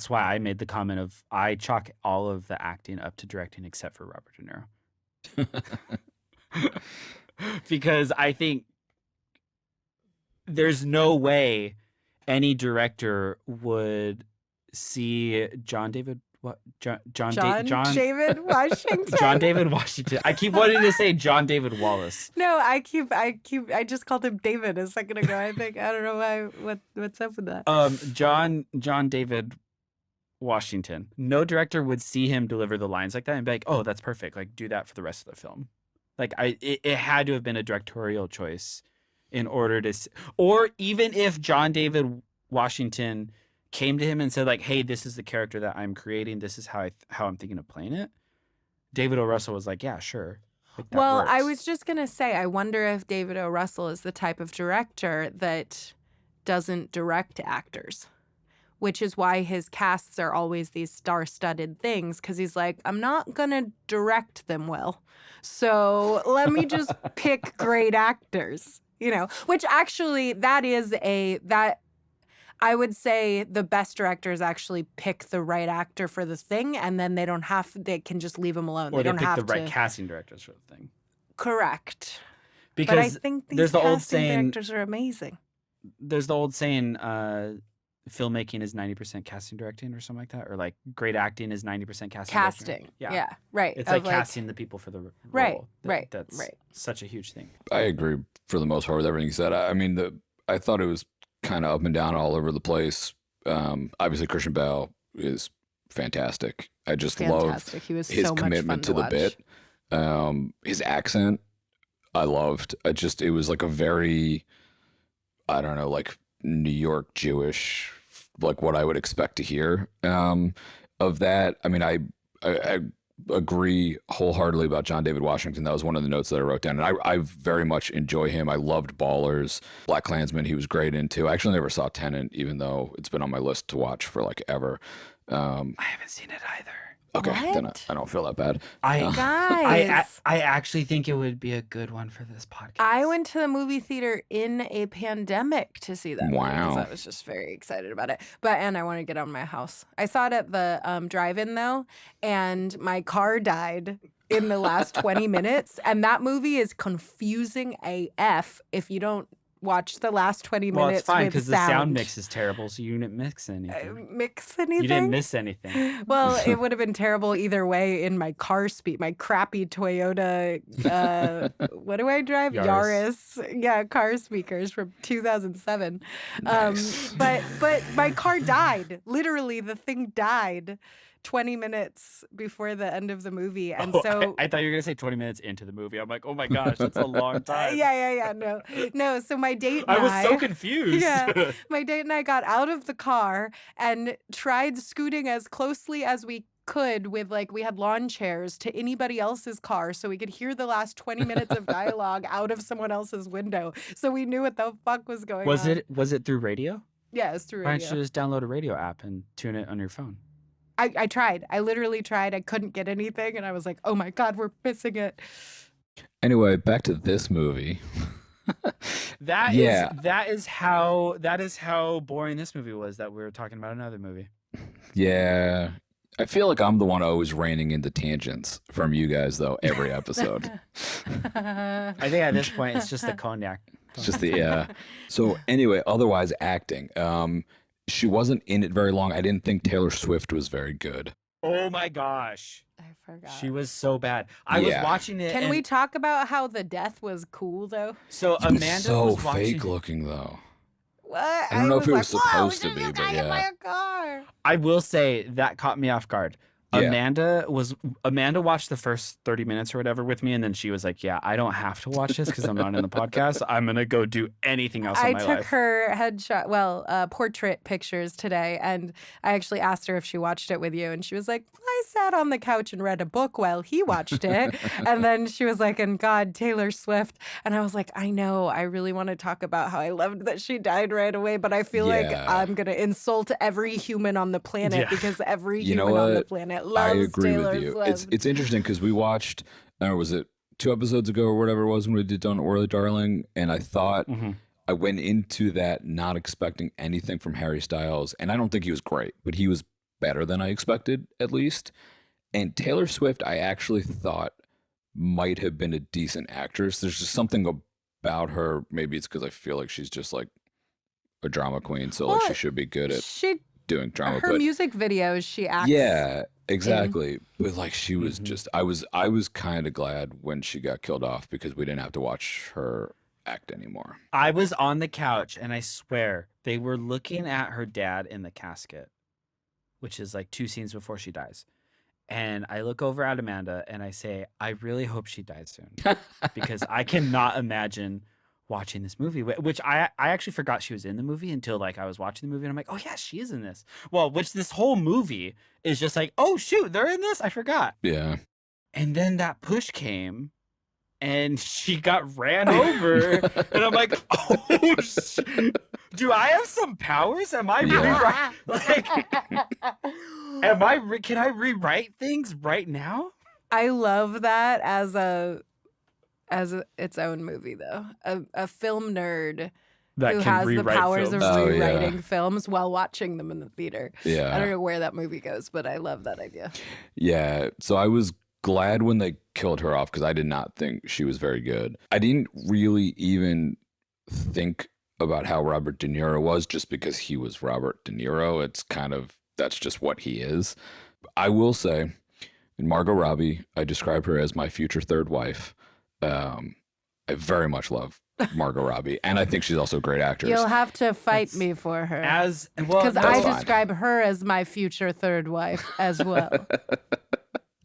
why I made the comment of I chalk all of the acting up to directing except for Robert De Niro. Because I think there's no way any director would see John David David Washington. John David Washington. I keep wanting to say John David Wallace. No, I just called him David a second ago. I don't know what's up with that. John David Washington. No director would see him deliver the lines like that and be like, "Oh, that's perfect. Like, do that for the rest of the film." Like, it had to have been a directorial choice in order to, or even if John David Washington came to him and said, like, "Hey, this is the character that I'm creating. This is how I'm thinking of playing it." David O. Russell was like, "Yeah, sure." Like, that Well, I works. was just gonna say, I wonder if David O. Russell is the type of director that doesn't direct actors, which is why his casts are always these star-studded things, because he's like, I'm not going to direct them well. So let me just pick great actors, which actually that I would say the best directors actually pick the right actor for the thing, and then they can just leave him alone. Or They they don't pick have the right to. casting directors for the thing. Correct. But I Because think these there's the old casting saying, directors are amazing. filmmaking is 90% casting directing or something like that, or like great acting is 90% casting Casting. directing. Yeah. Right. It's Of like casting the people for the Right, role. right, That's right. such a huge thing. I agree for the most part with everything you said. I mean, I thought it was kind of up and down all over the place. Obviously, Christian Bale is fantastic. I just love Fantastic. He was his so much commitment fun to to the watch. bit. His accent, I loved. It was like a very, I don't know, like New York Jewish, like what I would expect to hear of that. I mean, I agree wholeheartedly about John David Washington. That was one of the notes that I wrote down, and I very much enjoy him. I loved Ballers, Black Klansman. He was great in too. I actually never saw Tenet, even though it's been on my list to watch for like ever. I haven't seen it either. Okay, then What? I don't feel that bad. Guys. I actually think it would be a good one for this podcast. I went to the movie theater in a pandemic to see that movie because Wow. I was just very excited about it. And I want to get out of my house. I saw it at the drive-in though, and my car died in the last 20 minutes. And that movie is confusing AF if you don't watch the last 20 minutes. Well, it's fine because the sound mix is terrible, so you didn't mix anything. Mix anything? You didn't miss anything. Well, it would have been terrible either way in my car speed, my crappy Toyota, what do I drive? Yaris. Yeah, car speakers from 2007. Nice. But my car died. Literally, the thing died 20 minutes before the end of the movie. And so I thought you were going to say 20 minutes into the movie. I'm like, oh my gosh, that's a long time. Yeah. No. So my date and I was so confused. Yeah. My date and I got out of the car and tried scooting as closely as we could with we had lawn chairs to anybody else's car so we could hear the last 20 minutes of dialogue out of someone else's window. So we knew what the fuck was going on. Was it through radio? Yeah, it was through Why radio. don't you just download a radio app and tune it on your phone? I tried. I literally tried. I couldn't get anything. And I was like, oh my God, we're missing it. Anyway, back to this movie. That Yeah. is how boring this movie was that we were talking about another movie. Yeah. I feel like I'm the one always reining into tangents from you guys, though, every episode. I think at this point it's just the cognac. It's just the So anyway, otherwise acting. She wasn't in it very long. I didn't think Taylor Swift was very good. Oh my gosh. I forgot. She was so bad. I was Yeah. watching it. Can and we talk about how the death was cool though? So It was Amanda so was watching. fake looking though. What? I don't know if it was like, "Whoa, supposed to she be, just but got hit by yeah. a car." I will say that caught me off guard. Yeah. Amanda watched the first 30 minutes or whatever with me, and then she was like, yeah, I don't have to watch this because I'm not in the podcast. I'm gonna go do anything else in I my took life. her portrait pictures today, and I actually asked her if she watched it with you, and she was like, I sat on the couch and read a book while he watched it. And then she was like, and God, Taylor Swift. And I was like, I know, I really want to talk about how I loved that she died right away, but I feel like Yeah. I'm going to insult every human on the planet Yeah. because every You know human on the what? planet I loves agree Taylor with you. Swift. It's interesting because we watched, was it 2 episodes ago or whatever it was when we did Don't Worry Darling, and I thought Mhm. I went into that not expecting anything from Harry Styles, and I don't think he was great, but he was better than I expected at least. And Taylor Swift, I actually thought might have been a decent actress. There's just something about her. Maybe it's because I feel like she's just like a drama queen, so like Well, she should be good at she doing drama. her But music videos, she acts. yeah, exactly. But like she was Mhm. just, I was kind of glad when she got killed off because we didn't have to watch her act anymore. I was on the couch, and I swear they were looking at her dad in the casket, which is like 2 scenes before she dies. And I look over at Amanda and I say, I really hope she dies soon because I cannot imagine watching this movie, which I actually forgot she was in the movie until like I was watching the movie and I'm like, oh yeah, she is in this. Well, which this whole movie is just like, oh shoot, they're in this. I forgot. Yeah. And then that push came and she got ran over and I'm like, oh shit. Do I have some powers? Am I Yeah. can I rewrite things right now? I love that as its own movie though. A film nerd That who can has the rewrite powers films. of Oh, yeah. rewriting films while watching them in the theater. I don't Yeah. know where that movie goes, but I love that idea. Yeah. So I was glad when they killed her off because I did not think she was very good. I didn't really even think about how Robert De Niro was just because he was Robert De Niro. It's kind of, that's just what he is. I will say, in Margot Robbie, I describe her as my future third wife. I very much love Margot Robbie, and I think she's also a great actress. You'll have to fight That's- me for her. As well, Because no, I fine. describe her as my future third wife as well.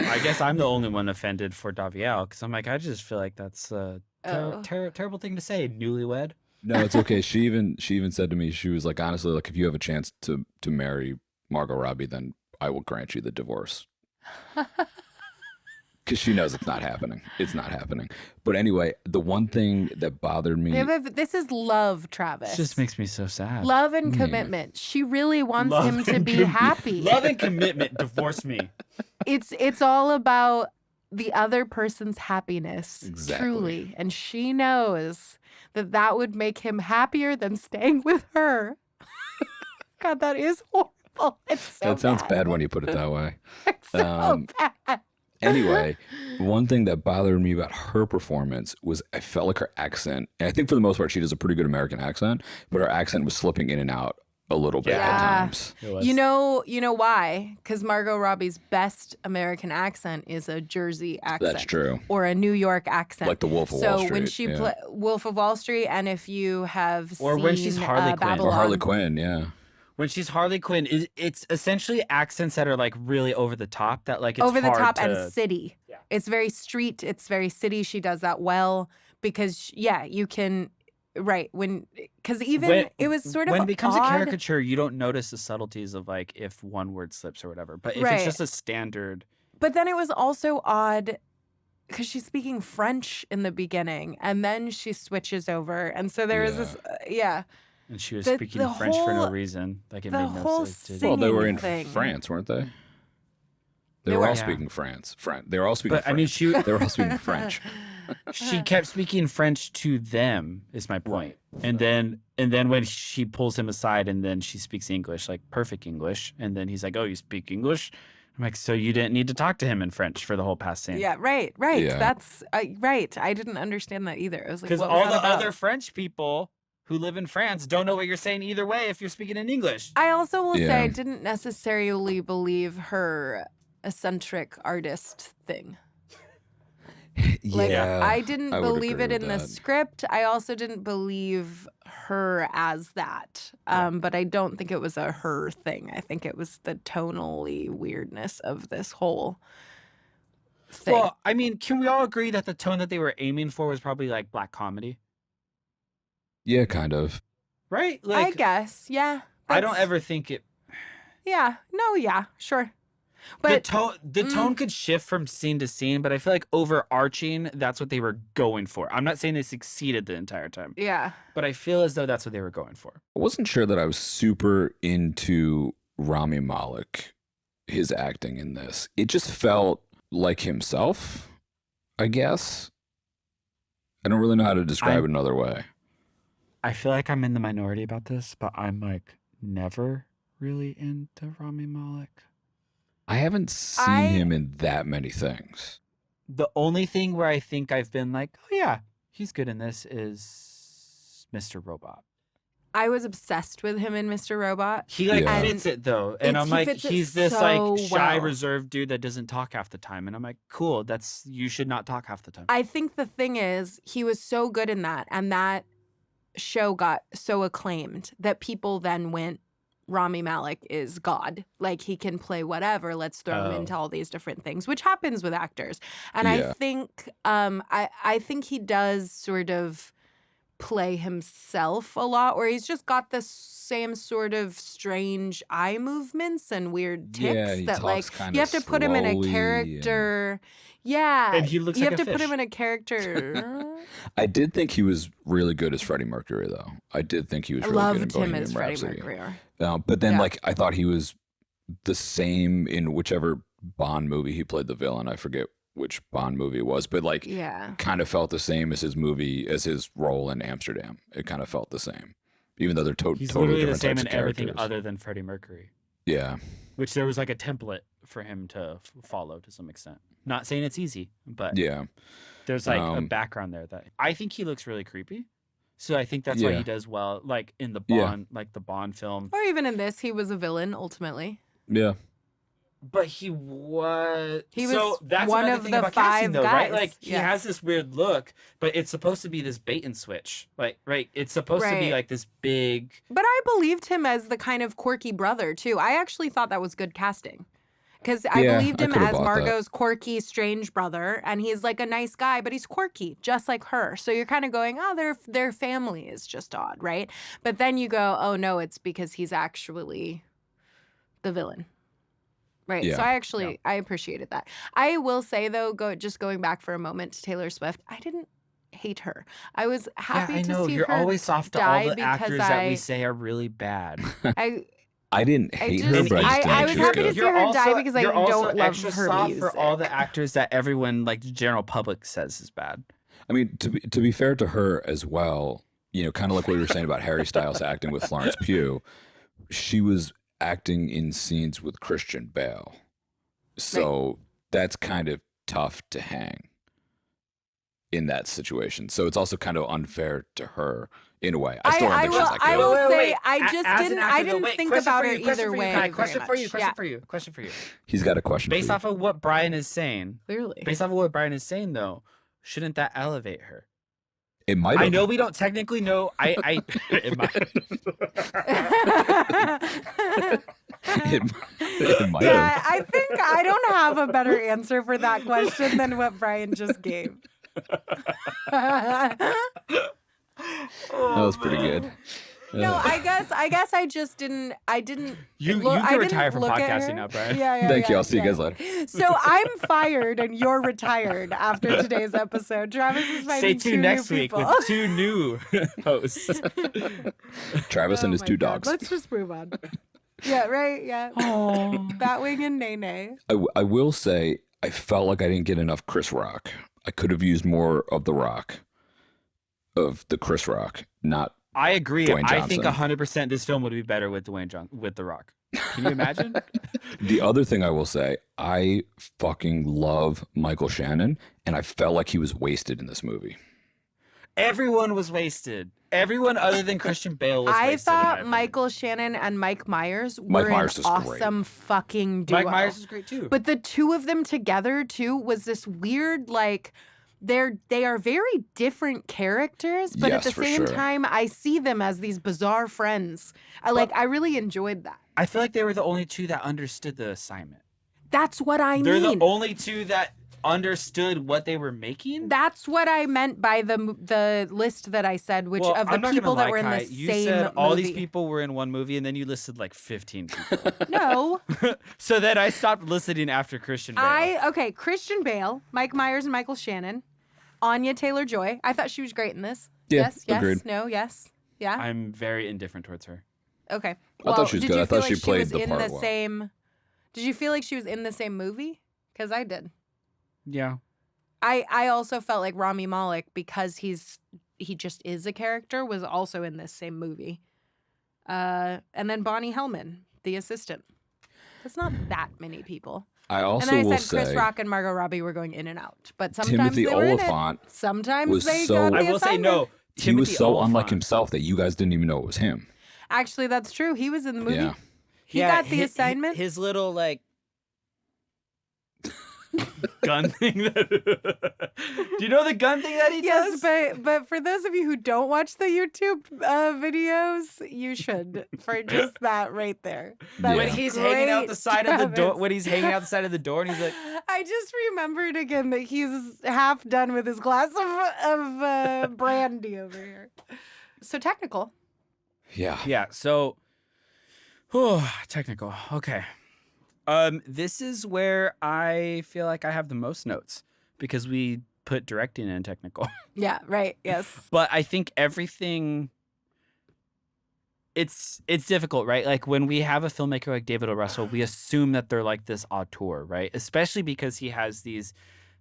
I guess I'm the only one offended for Daviel because I'm like, I just feel like that's a Oh. terrible thing to say. Newlywed. No, it's okay. She even said to me, she was like, honestly, like if you have a chance to marry Margot Robbie, then I will grant you the divorce. Because she knows it's not happening. It's not happening. But anyway, the one thing that bothered me, This is love, Travis. It just makes me so sad. love and Yeah. commitment. She really wants Love him to and be happy. Love and commitment. Divorce me. It's all about the other person's happiness, Exactly. truly. And she knows that would make him happier than staying with her. God, that is horrible. It's so that sounds bad when you put it that way. It's so bad. Anyway, one thing that bothered me about her performance was I felt like her accent, and I think for the most part she does a pretty good American accent, but her accent was slipping in and out a little bit at Yeah. times. It was. You know why? Because Margot Robbie's best American accent is a Jersey accent. That's true. Or a New York accent. Like the Wolf of so Wall Street. when she yeah. Wolf of Wall Street, and if you have Or seen when she's Harley Quinn. Babylon, Or Harley Quinn, yeah. When she's Harley Quinn, it's essentially accents that are like really over the top. That like it's over the hard top to, and city. Yeah. It's very street. It's very city. She does that well because you can because even when, it was sort of when it becomes odd. a caricature, you don't notice the subtleties of like if one word slips or whatever. But if Right. it's just a standard, But then it was also odd because she's speaking French in the beginning and then she switches over. And so there was this, and she was The- speaking the French for no whole- reason, like it the made no whole sense. Well, they were singing in thing. France, weren't they? They They were were. all Yeah. speaking They were all speaking But I French. mean, she They were all speaking French. she kept speaking French to them. Is my point. And then when she pulls him aside, and then she speaks English, like perfect English, and then he's like, "Oh, you speak English?" I'm like, "So you didn't need to talk to him in French for the whole past scene?" Yeah, right. Yeah. That's right. I didn't understand that either. I was like, Because what was all that the about? other French people who live in France don't know what you're saying either way if you're speaking in English. I also will say Yeah. I didn't necessarily believe her eccentric artist thing. Like yeah, I didn't I would believe it agree in with the that. script. I also didn't believe her as that. But I don't think it was a her thing. I think it was the tonally weirdness of this whole thing. Well, I mean, can we all agree that the tone that they were aiming for was probably like black comedy, Yeah, kind of. right? I Like, guess, yeah. I don't That's- ever think it. Yeah. No, yeah, sure. But the tone could shift from scene to scene, but I feel like overarching, that's what they were going for. I'm not saying they succeeded the entire time, yeah. but I feel as though that's what they were going for. I wasn't sure that I was super into Rami Malek, his acting in this. It just felt like himself, I guess. I don't really know how to describe it another way. I feel like I'm in the minority about this, but I'm like never really into Rami Malek. I haven't seen him in that many things. The only thing where I think I've been like, oh yeah, he's good in this is Mr. Robot. I was obsessed with him in Mr. Robot. He like Yeah. fits it though, and I'm He like, fits it he's this so like shy, well. reserved dude that doesn't talk half the time, and I'm like, cool. That's you should not talk half the time. I think the thing is, he was so good in that, and that show got so acclaimed that people then went, Rami Malek is God. Like, he can play whatever. Let's throw him Oh. into all these different things, which happens with actors. And I Yeah. think, I think he does sort of play himself a lot, where he's just got the same sort of strange eye movements and weird ticks Yeah, he that, like, talks kinda you have to put him in a slowly and- character. Yeah, And he looks you like have a to put him fish. in a character. I did think he was really good as Freddie Mercury, though. I did think he was I really good in loved him Bohemian as Freddie Rhapsody. Mercury. But then, Yeah. like, I thought he was the same in whichever Bond movie he played the villain. I forget which Bond movie it was, but like Yeah. kind of felt the same as his role in Amsterdam. It kind of felt the same, even though they're He's totally literally the different same types in of everything characters. other than Freddie Mercury, Yeah, which there was like a template for him to follow to some extent. Not saying it's easy, but yeah, there's like a Um, background there that I think he looks really creepy. So I think that's why Yeah. he does well, like in the Yeah. Bond, like the Bond film. Or even in this, he was a villain ultimately. yeah. But he was. He So was that's one another of thing the about casting, 5 though, right? guys. Like he Yeah. has this weird look, but it's supposed to be this bait and switch. Like, right? It's supposed to be Right. like this big. But I believed him as the kind of quirky brother too. I actually thought that was good casting. Because I Yeah, believed I him could've as bought that. Margot's quirky, strange brother, and he's like a nice guy, but he's quirky, just like her. So you're kind of going, oh, their family is just odd, right? But then you go, oh no, it's because he's actually the villain, right? Yeah. So I appreciated that. I will say though, going back for a moment to Taylor Swift, I didn't hate her. I was happy Yeah, I to know. see You're her always soft to all die the because actors that we say are really bad. I I didn't I hate just, her, but I just didn't I think was she was happy to good. see her die because I you're also don't love extra her soft music. for all the actors that everyone, like the general public, says is bad. I mean, to be fair to her as well, you know, kind of like what we were saying about Harry Styles acting with Florence Pugh, she was acting in scenes with Christian Bale, so that's kind of tough to hang in that situation. So it's also kind of unfair to her in a way. I still don't think she's that good. I will Wait, say wait. I A- just as an didn't. actor, I though, didn't wait, think question about for her you, question either for you, way. Kai, very question for you, much. question Yeah, for you, question for you. He's got a question Based for you. off of what Brian is saying, clearly. based off of what Brian is saying, though, shouldn't that elevate her? It might I have. know we don't technically know. It might. It might Yeah, have. I think I don't have a better answer for that question than what Brian just gave. That was pretty good. No, I guess I just didn't. I didn't. You look, can I retire didn't from look at podcasting her. now, Brian. Yeah. Thank you. I'll see you guys later. So I'm fired and you're retired after today's episode. Travis is Stay finding tuned two next new week people. with 2 new hosts. Travis and his my 2 God. dogs. Let's just move on. Yeah, right. Yeah. Batwing and Nene. I will say I felt like I didn't get enough Chris Rock. I could have used more of the Rock, of the Chris Rock, not I agree. Dwayne I think Johnson. 100% this film would be better with with The Rock. Can you imagine? The other thing I will say, I fucking love Michael Shannon, and I felt like he was wasted in this movie. Everyone was wasted. Everyone other than Christian Bale was I wasted. in my thought opinion. Michael Shannon and Mike Myers Mike were Myers an was great. awesome fucking duo. Mike Myers was great too. But the two of them together too was this weird like they are very different characters, but at Yes, the for same sure. time I see them as these bizarre friends. I really enjoyed that. I feel like they were the only two that understood the assignment. That's what I They're mean. the only two that understood what they were making. That's what I meant by the list that I said, which Well, of the I'm not people gonna that were in lie, the Kai. You same said all these movie. people were in one movie, and then you listed like 15 people. No. So then I stopped listening after Christian Bale. Okay, Christian Bale, Mike Myers and Michael Shannon, Anya Taylor-Joy. I thought she was great in this. Yeah, Yes, agreed. no, yes. Yeah. I'm very indifferent towards her. Okay. I thought she was did good. you I feel thought she like played was the in part the well. same Did you feel like she was in the same movie? Cuz I did. Yeah. I also felt like Rami Malek, because he just is a character, was also in this same movie. And then Bonnie Hellman, the assistant. That's not that many people. I also and then will I said Chris say Rock and Margot Robbie were going in and out, but sometimes Timothy they were in it. Oliphant Sometimes was they so- got the I will say assignment. no. he was Timothy so unlike Olyphant. himself that you guys didn't even know it was him. Actually, that's true. He was in the movie. Yeah. He got the assignment. His little like gun thing. Do you know the gun thing that he Yes, does? but for those of you who don't watch the YouTube videos, you should, for just that right there. That Yeah. When was he's hanging out great, the side of the door, Travis. when he's hanging out the side of the door, and he's like, I just remembered again that he's half done with his glass of brandy over here. So technical. Yeah. yeah. So, technical. Okay. This is where I feel like I have the most notes because we put directing in technical. Yeah, right. Yes. But I think everything it's difficult, right? Like when we have a filmmaker like David O. Russell, we assume that they're like this auteur, right? Especially because he has these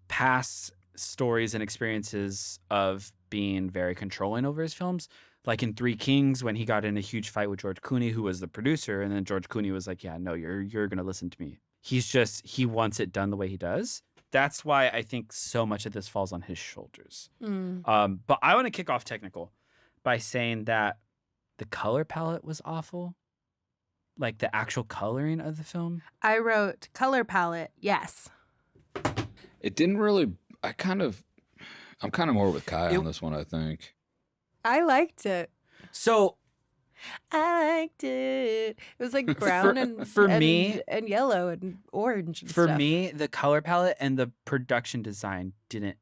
past stories and experiences of being very controlling over his films. Like in Three Kings, when he got in a huge fight with George Clooney, who was the producer, and then George Clooney was like, "Yeah, no, you're gonna listen to me." He wants it done the way he does. That's why I think so much of this falls on his shoulders. But I want to kick off technical by saying that the color palette was awful. Like the actual coloring of the film. I wrote color palette, yes. It didn't really. I'm kind of more with Kai on this one. I think. I liked it. So I liked it. It was like brown and yellow and orange and for stuff. me, the color palette and the production design didn't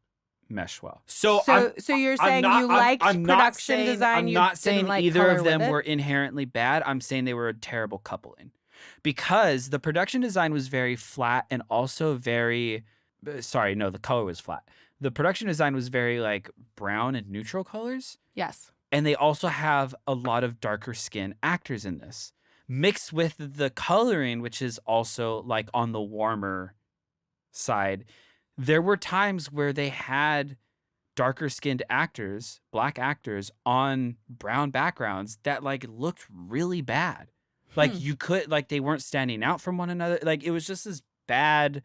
mesh well. So you're saying you liked production design. I'm you not saying didn't like either color of them with it? were inherently bad. I'm saying they were a terrible coupling because the production design was very flat and also very. Sorry, no, the color was flat. The production design was very like brown and neutral colors. Yes. And they also have a lot of darker skin actors in this, mixed with the coloring, which is also like on the warmer side. There were times where they had darker skinned actors, black actors on brown backgrounds that like looked really bad. Like you could, like they weren't standing out from one another. Like it was just this bad,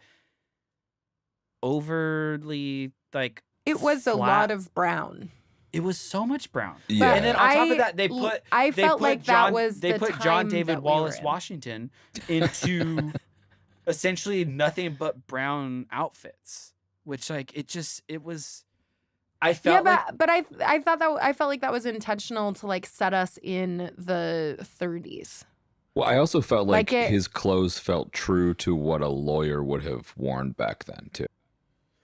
overly like. It was flat. a lot of brown. It was so much brown. Yeah. And then on top of that, they put John David Wallace Washington into essentially nothing but brown outfits, which like it was. I felt but I felt like that was intentional to like set us in the 30s. Well, I also felt like his clothes felt true to what a lawyer would have worn back then too.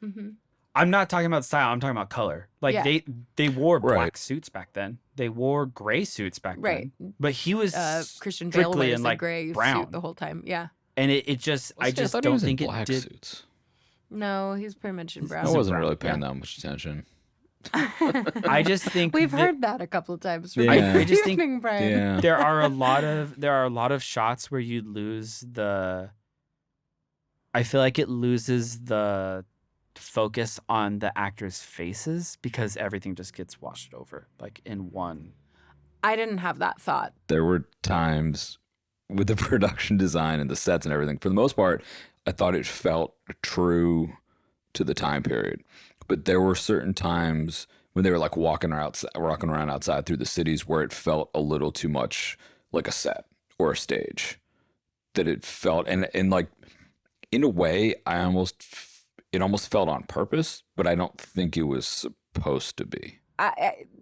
Mm-hmm. I'm not talking about style. I'm talking about color. Like they wore black suits back then. They wore gray suits back then. But he was Christian Bale strictly wears in like a gray brown suit the whole time. Yeah. And it just I just thought he don't was in think it black did. suits. No, he's pretty much in brown. I wasn't really paying that much attention. I just think we've heard that a couple of times. From I just think Brian. there are a lot of shots where you lose the. I feel like it loses the focus on the actors' faces because everything just gets washed over like in one. I didn't have that thought. There were times with the production design and the sets and everything. For the most part, I thought it felt true to the time period. But there were certain times when they were like walking around outside through the cities where it felt a little too much like a set or a stage. That it felt and like in a way, it almost felt on purpose, but I don't think it was supposed to be.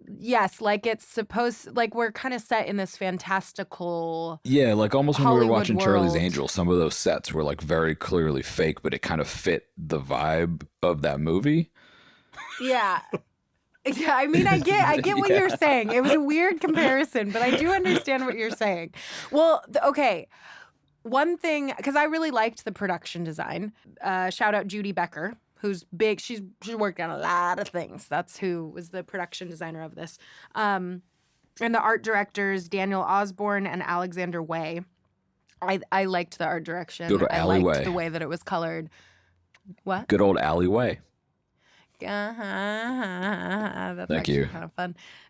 Yes, like it's supposed, like we're kind of set in this fantastical. Yeah, like almost when we were watching Hollywood Charlie's world. Angels, some of those sets were like very clearly fake, but it kind of fit the vibe of that movie. Yeah. Yeah, I mean, I get what you're saying. It was a weird comparison, but I do understand what you're saying. Well, okay. One thing, because I really liked the production design. Shout out Judy Becker, who's big. She's worked on a lot of things. That's who was the production designer of this. And the art directors, Daniel Osborne and Alexander Way. I liked the art direction. Good old I Alleyway. liked the way that it was colored. What? Good old Alleyway. That's Thank actually you. kind of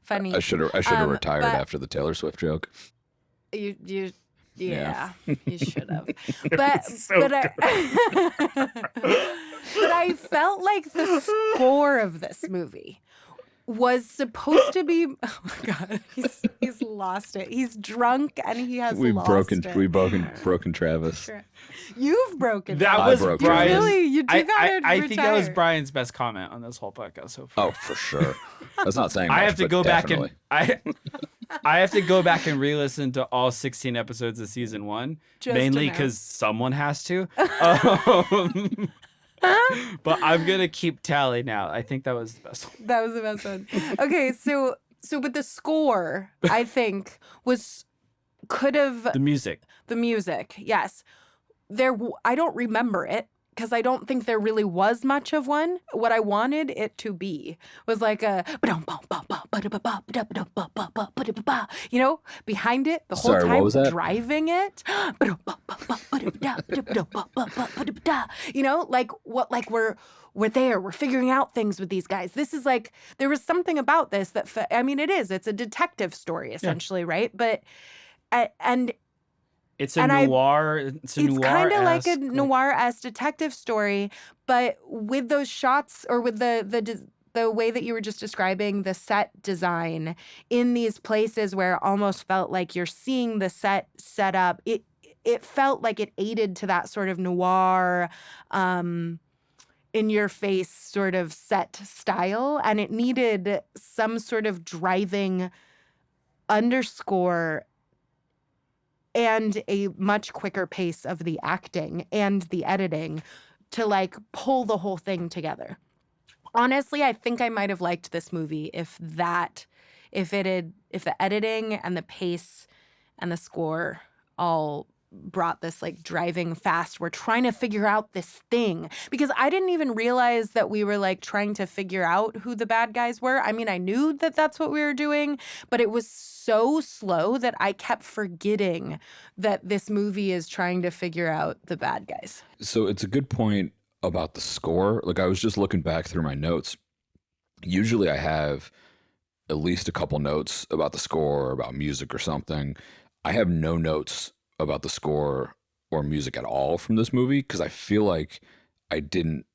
funny. I should have retired but after the Taylor Swift joke. You you should have. But I felt like the score of this movie was supposed to be. Oh my god, he's lost it. He's drunk and he has We've lost broken Travis. Sure. You've broken. That I was broke Brian's. You do gotta I think that was retire. Brian's best comment on this whole podcast so far. Oh, for sure. That's not saying much, I have to but go definitely. back and I have to go back and re-listen to all 16 episodes of season 1, Just mainly to know. because someone has to. But I'm gonna keep tally now. I think that was the best one. That was the best one. Okay, so but the score, I think, could have The music. the music. Yes, I don't remember it because I don't think there really was much of one. What I wanted it to be was like a, you know, behind it the whole Sorry, what time, was that? driving it. You know, like what, like we're there, we're figuring out things with these guys. This is like, there was something about this that, I mean, it's a detective story essentially, right? But, and It's a and I noir. It's a it's kind of like a noir-esque, like, noir-esque detective story, but with those shots, or with the way that you were just describing the set design in these places where it almost felt like you're seeing the set up. It felt like it aided to that sort of noir, in your face sort of set style, and it needed some sort of driving underscore and a much quicker pace of the acting and the editing to like pull the whole thing together. Honestly, I think I might have liked this movie if the editing and the pace and the score all brought this like driving fast. We're trying to figure out this thing, because I didn't even realize that we were like trying to figure out who the bad guys were. I mean, I knew that that's what we were doing, but it was so slow that I kept forgetting that this movie is trying to figure out the bad guys. So it's a good point about the score. Like, I was just looking back through my notes. Usually I have at least a couple notes about the score or about music or something. I have no notes about the score or music at all from this movie, because I feel like I didn't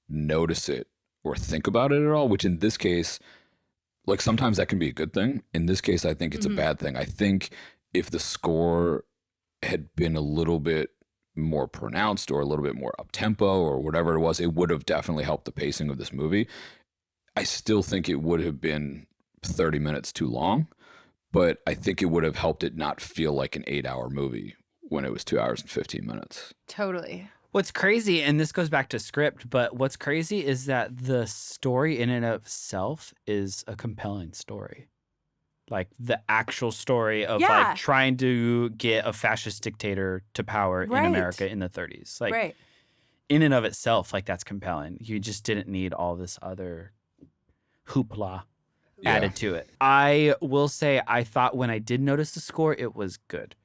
notice it or think about it at all, which in this case, like, sometimes that can be a good thing. In this case, I think it's a bad thing. I think if the score had been a little bit more pronounced or a little bit more up tempo or whatever it was, it would have definitely helped the pacing of this movie. I still think it would have been 30 minutes too long, but I think it would have helped it not feel like an 8-hour movie when it was 2 hours and 15 minutes. Totally. What's crazy, and this goes back to script, but what's crazy is that the story in and of itself is a compelling story. Like the actual story of Yeah. like trying to get a fascist dictator to power in Right. America in the 30s. Like Right. in and of itself, like that's compelling. You just didn't need all this other hoopla added to it. I will say I thought when I did notice the score, it was good.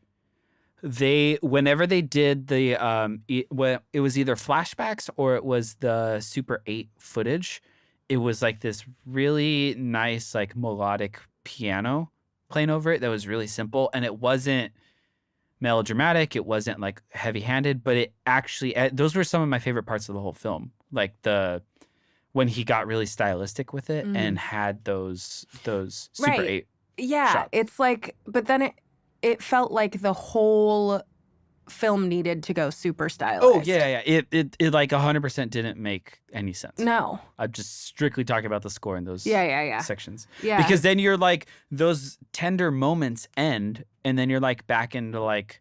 Whenever they did the it was either flashbacks or it was the Super 8 footage, it was like this really nice like melodic piano playing over it that was really simple, and it wasn't melodramatic, it wasn't like heavy-handed, but it actually those were some of my favorite parts of the whole film. Like when he got really stylistic with it and had those Super Right. 8 Yeah, shots. it's like, but then it felt like the whole film needed to go super stylized. Oh yeah. It like 100% didn't make any sense. No. I'm just strictly talking about the score in those Yeah. sections. Yeah. Because then you're like those tender moments end, and then you're like back into like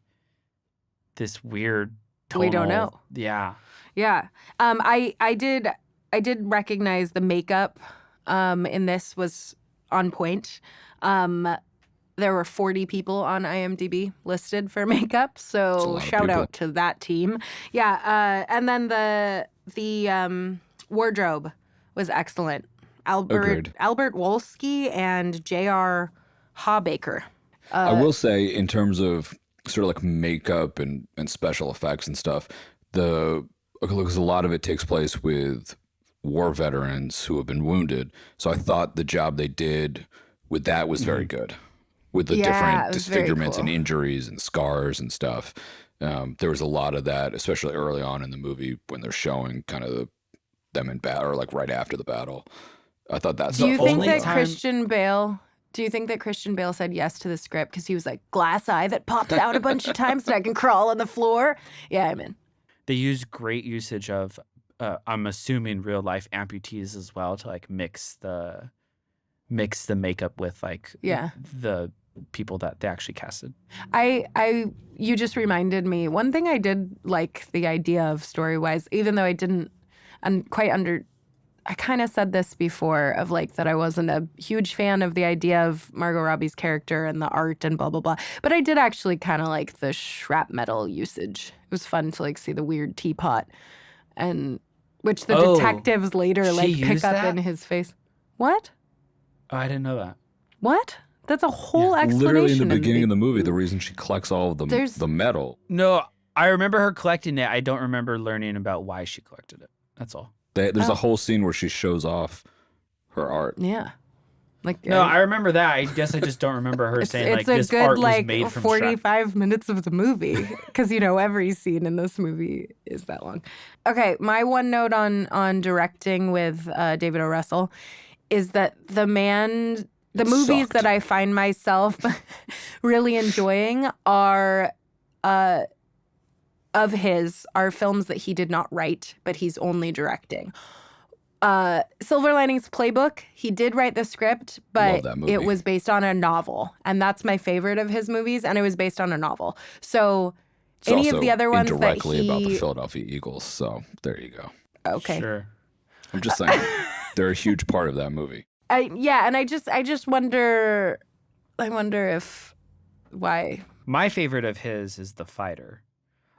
this weird tonal, We don't know. Yeah. Yeah. I did recognize the makeup in this was on point. There were 40 people on IMDb listed for makeup, That's a so lot of shout people. out to that team. Yeah, and then the wardrobe was excellent. Agreed. Albert Wolski and J.R. Hawbaker. I will say, in terms of sort of like makeup and special effects and stuff, because a lot of it takes place with war veterans who have been wounded. So I thought the job they did with that was very good, with the Yeah, different it was very disfigurements and cool. injuries and scars and stuff. There was a lot of that, especially early on in the movie when they're showing kind of them in battle, or like right after the battle. I thought that's Do you think only that time- Christian Bale? Do you think that Christian Bale said yes to the script because he was like, glass eye that pops out a bunch of times and I can crawl on the floor? Yeah, I'm in. They use great usage of I'm assuming real life amputees as well to like mix the makeup with like Yeah. the people that they actually casted. You just reminded me. One thing I did like the idea of story-wise, even though I didn't I kind of said this before of like that I wasn't a huge fan of the idea of Margot Robbie's character and the art and blah, blah, blah. But I did actually kind of like the shrapnel usage. It was fun to like see the weird teapot and which the Oh, detectives later she like used pick up that? in his face. What? Oh, I didn't know that. What? That's a whole explanation. Literally in the beginning of the movie, the reason she collects all of There's- the metal. No, I remember her collecting it. I don't remember learning about why she collected it. That's all. There's a whole scene where she shows off her art. Yeah. Like No, I remember that. I guess I just don't remember her saying like this art was made from scrap. 45 minutes of the movie because every scene in this movie is that long. Okay, my one note on directing with David O. Russell is that the movies sucked. that I find myself really enjoying are films that he did not write, but he's only directing. Silver Linings Playbook, he did write the script, Love but that movie. it was based on a novel. And that's my favorite of his movies, and it was based on a novel. So It's any also of the other ones that indirectly about the he... Philadelphia Eagles. So there you go. Okay. Sure. I'm just saying they're a huge part of that movie. And I just wonder if why. My favorite of his is The Fighter.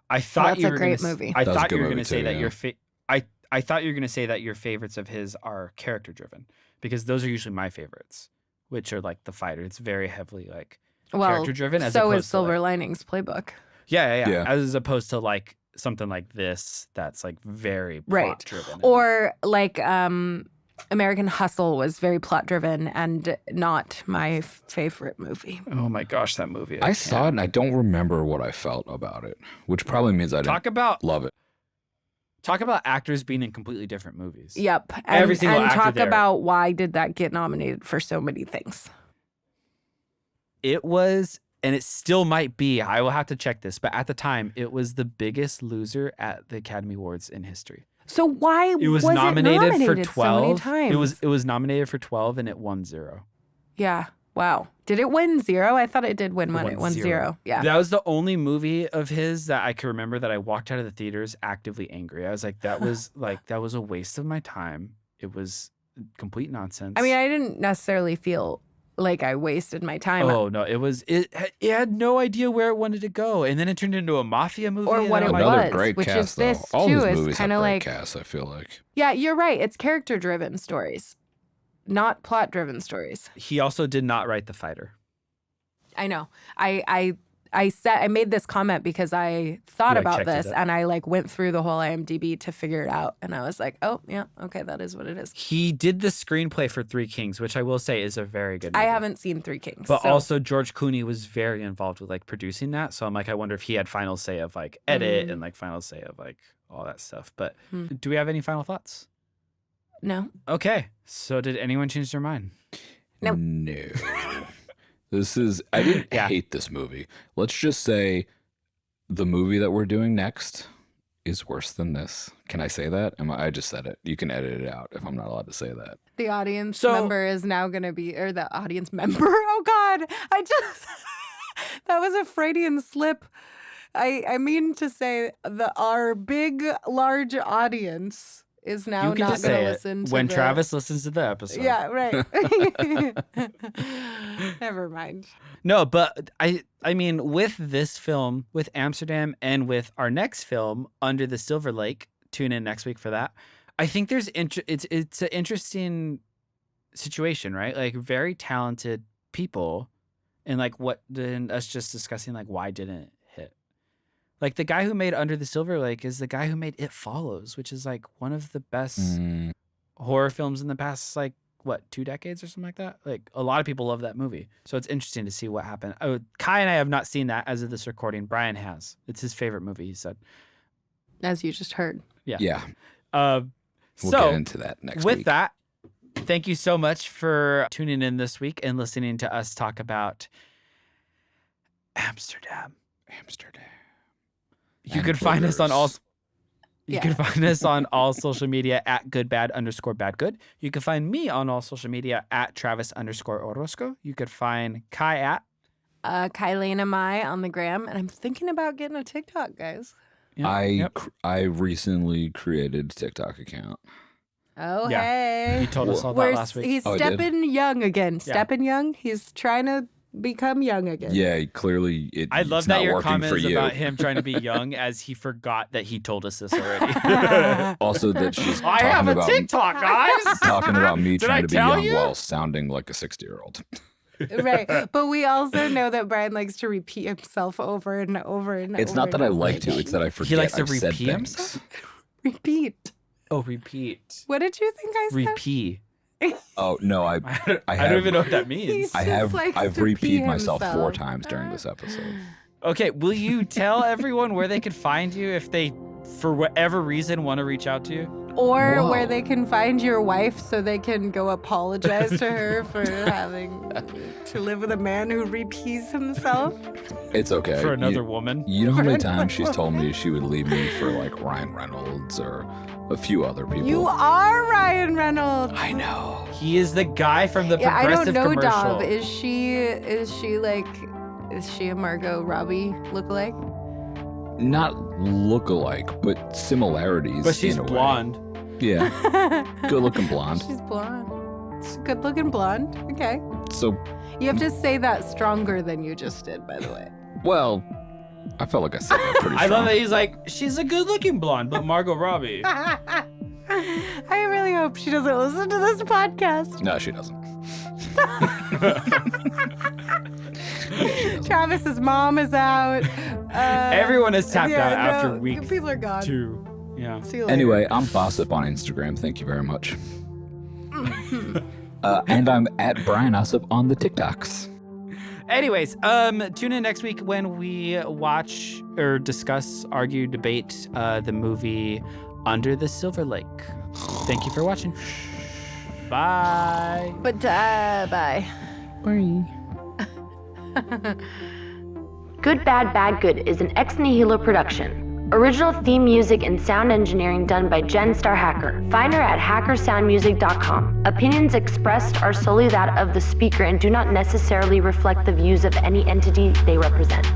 I thought that's you a were great gonna, movie. I That was a thought good you were going movie to say too, that yeah. I thought you were going to say that your favorites of his are character driven because those are usually my favorites, which are like The Fighter. It's very heavily like character driven as so opposed is to Silver like, Linings Playbook. yeah. As opposed to like something like this that's like very plot driven. Or like American Hustle was very plot driven and not my favorite movie. Oh my gosh, that movie. I saw it and I don't remember what I felt about it, which probably means I didn't love it. Talk about actors being in completely different movies. Yep. Every single and actor talk there. about why did that get nominated for so many things. It was, and it still might be, I will have to check this, but at the time, it was the biggest loser at the Academy Awards in history. So why It was it nominated for so 12. many times? It was nominated for 12 and it won 0. Yeah. Wow. Did it win 0? I thought it did win one. won It won 0. 0. Yeah. That was the only movie of his that I can remember that I walked out of the theaters actively angry. I was like, that was a waste of my time. It was complete nonsense. I mean, I didn't necessarily feel like I wasted my time. Oh no, it had no idea where it wanted to go, and then it turned into a mafia movie. Or and what I'm it like, Another was, great which cast, is this though. All too, these is movies have kinda great like- casts, I feel like. Yeah, you're right. It's character-driven stories, not plot-driven stories. He also did not write The Fighter. I know. I made this comment because I thought You, about checked it this out. and I went through the whole IMDb to figure it out, and I was like, oh yeah, okay, that is what it is. He did the screenplay for Three Kings, which I will say is a very good movie. I haven't seen Three Kings, But so- also George Clooney was very involved with like producing that. So I'm like, I wonder if he had final say of like edit and like final say of like all that stuff. But do we have any final thoughts? No. Okay. So did anyone change their mind? No. No. I didn't Yeah. hate this movie. Let's just say the movie that we're doing next is worse than this. Can I say that? I just said it. You can edit it out if I'm not allowed to say that. The audience So- member is now going to be, or the audience member. Oh God, that was a Freudian slip. I mean to say our big, large audience is now You can not just going say to it listen to when the- Travis listens to the episode. Yeah, right. Never mind. No, but I mean, with this film, with Amsterdam, and with our next film, Under the Silver Lake, tune in next week for that. I think there's it's an interesting situation, right? Like very talented people, and like us just discussing like why didn't it hit? Like the guy who made Under the Silver Lake is the guy who made It Follows, which is like one of the best horror films in the past, like what, 2 decades or something like that. Like a lot of people love that movie, so it's interesting to see what happened. Oh, Kai and I have not seen that as of this recording. Brian has. It's his favorite movie. He said. As you just heard. Yeah. Yeah. We'll So get into that next with week. that, thank you so much for tuning in this week and listening to us talk about Amsterdam. You And could find us on all. boogers. You Yeah. can find us on all social media at goodbad_badgood. You can find me on all social media at Travis_Orozco. You could find Kai at. Kylena Mai on the gram, and I'm thinking about getting a TikTok, guys. Yep. I recently created a TikTok account. Oh, Yeah. hey. You told us all that last week. He's Oh, I did? stepping young again. Yeah. Stepping young. He's trying to become young again. Yeah, clearly I love it's that not your working for comment is you. about him trying to be young as he forgot that he told us this already. Also, that she's I have talking a about TikTok, guys. talking about me Did I trying to be tell young you? while sounding like a 60-year-old. Right. But we also know that Brian likes to repeat himself over and over and over. It's not that and I over like to; again. it's that I forget. He likes to I've said repeat things. himself? Repeat. Oh, repeat. What did you think I said? Repeat. Oh no, I I have, don't even know what that means. He's- I just have likes I've to pee repeated myself 4 himself. times during this episode. Okay, will you tell everyone where they could find you if they, for whatever reason, want to reach out to you? Or Whoa. where they can find your wife so they can go apologize to her for having to live with a man who repeats himself. It's okay. For another woman? You know how For many another times she's told me woman. she would leave me for like Ryan Reynolds or a few other people. You are Ryan Reynolds. I know. He is the guy from the Yeah, I Progressive don't know, commercial. Dov. Is she a Margot Robbie lookalike? Not look-alike, but similarities. But she's in a way. blonde. Yeah, good-looking blonde. She's blonde. She's a good-looking blonde. Okay. So, You have to say that stronger than you just did, by the way. well, I felt like I said that pretty I strong. love that he's like, she's a good-looking blonde, but Margot Robbie. I really hope she doesn't listen to this podcast. No, she doesn't. Travis's mom is out. Everyone is tapped out after no, week People are gone. 2. Yeah. See you later. Anyway, I'm Bossip on Instagram. Thank you very much. And I'm at Brian Ossip on the TikToks. Anyways, tune in next week when we watch or discuss, argue, debate the movie Under the Silver Lake. Thank you for watching. Bye. But bye. Good Bad Bad Good is an Ex Nihilo production. Original theme music and sound engineering done by Jen Star Hacker. Find her at hackersoundmusic.com. Opinions expressed are solely that of the speaker and do not necessarily reflect the views of any entity they represent.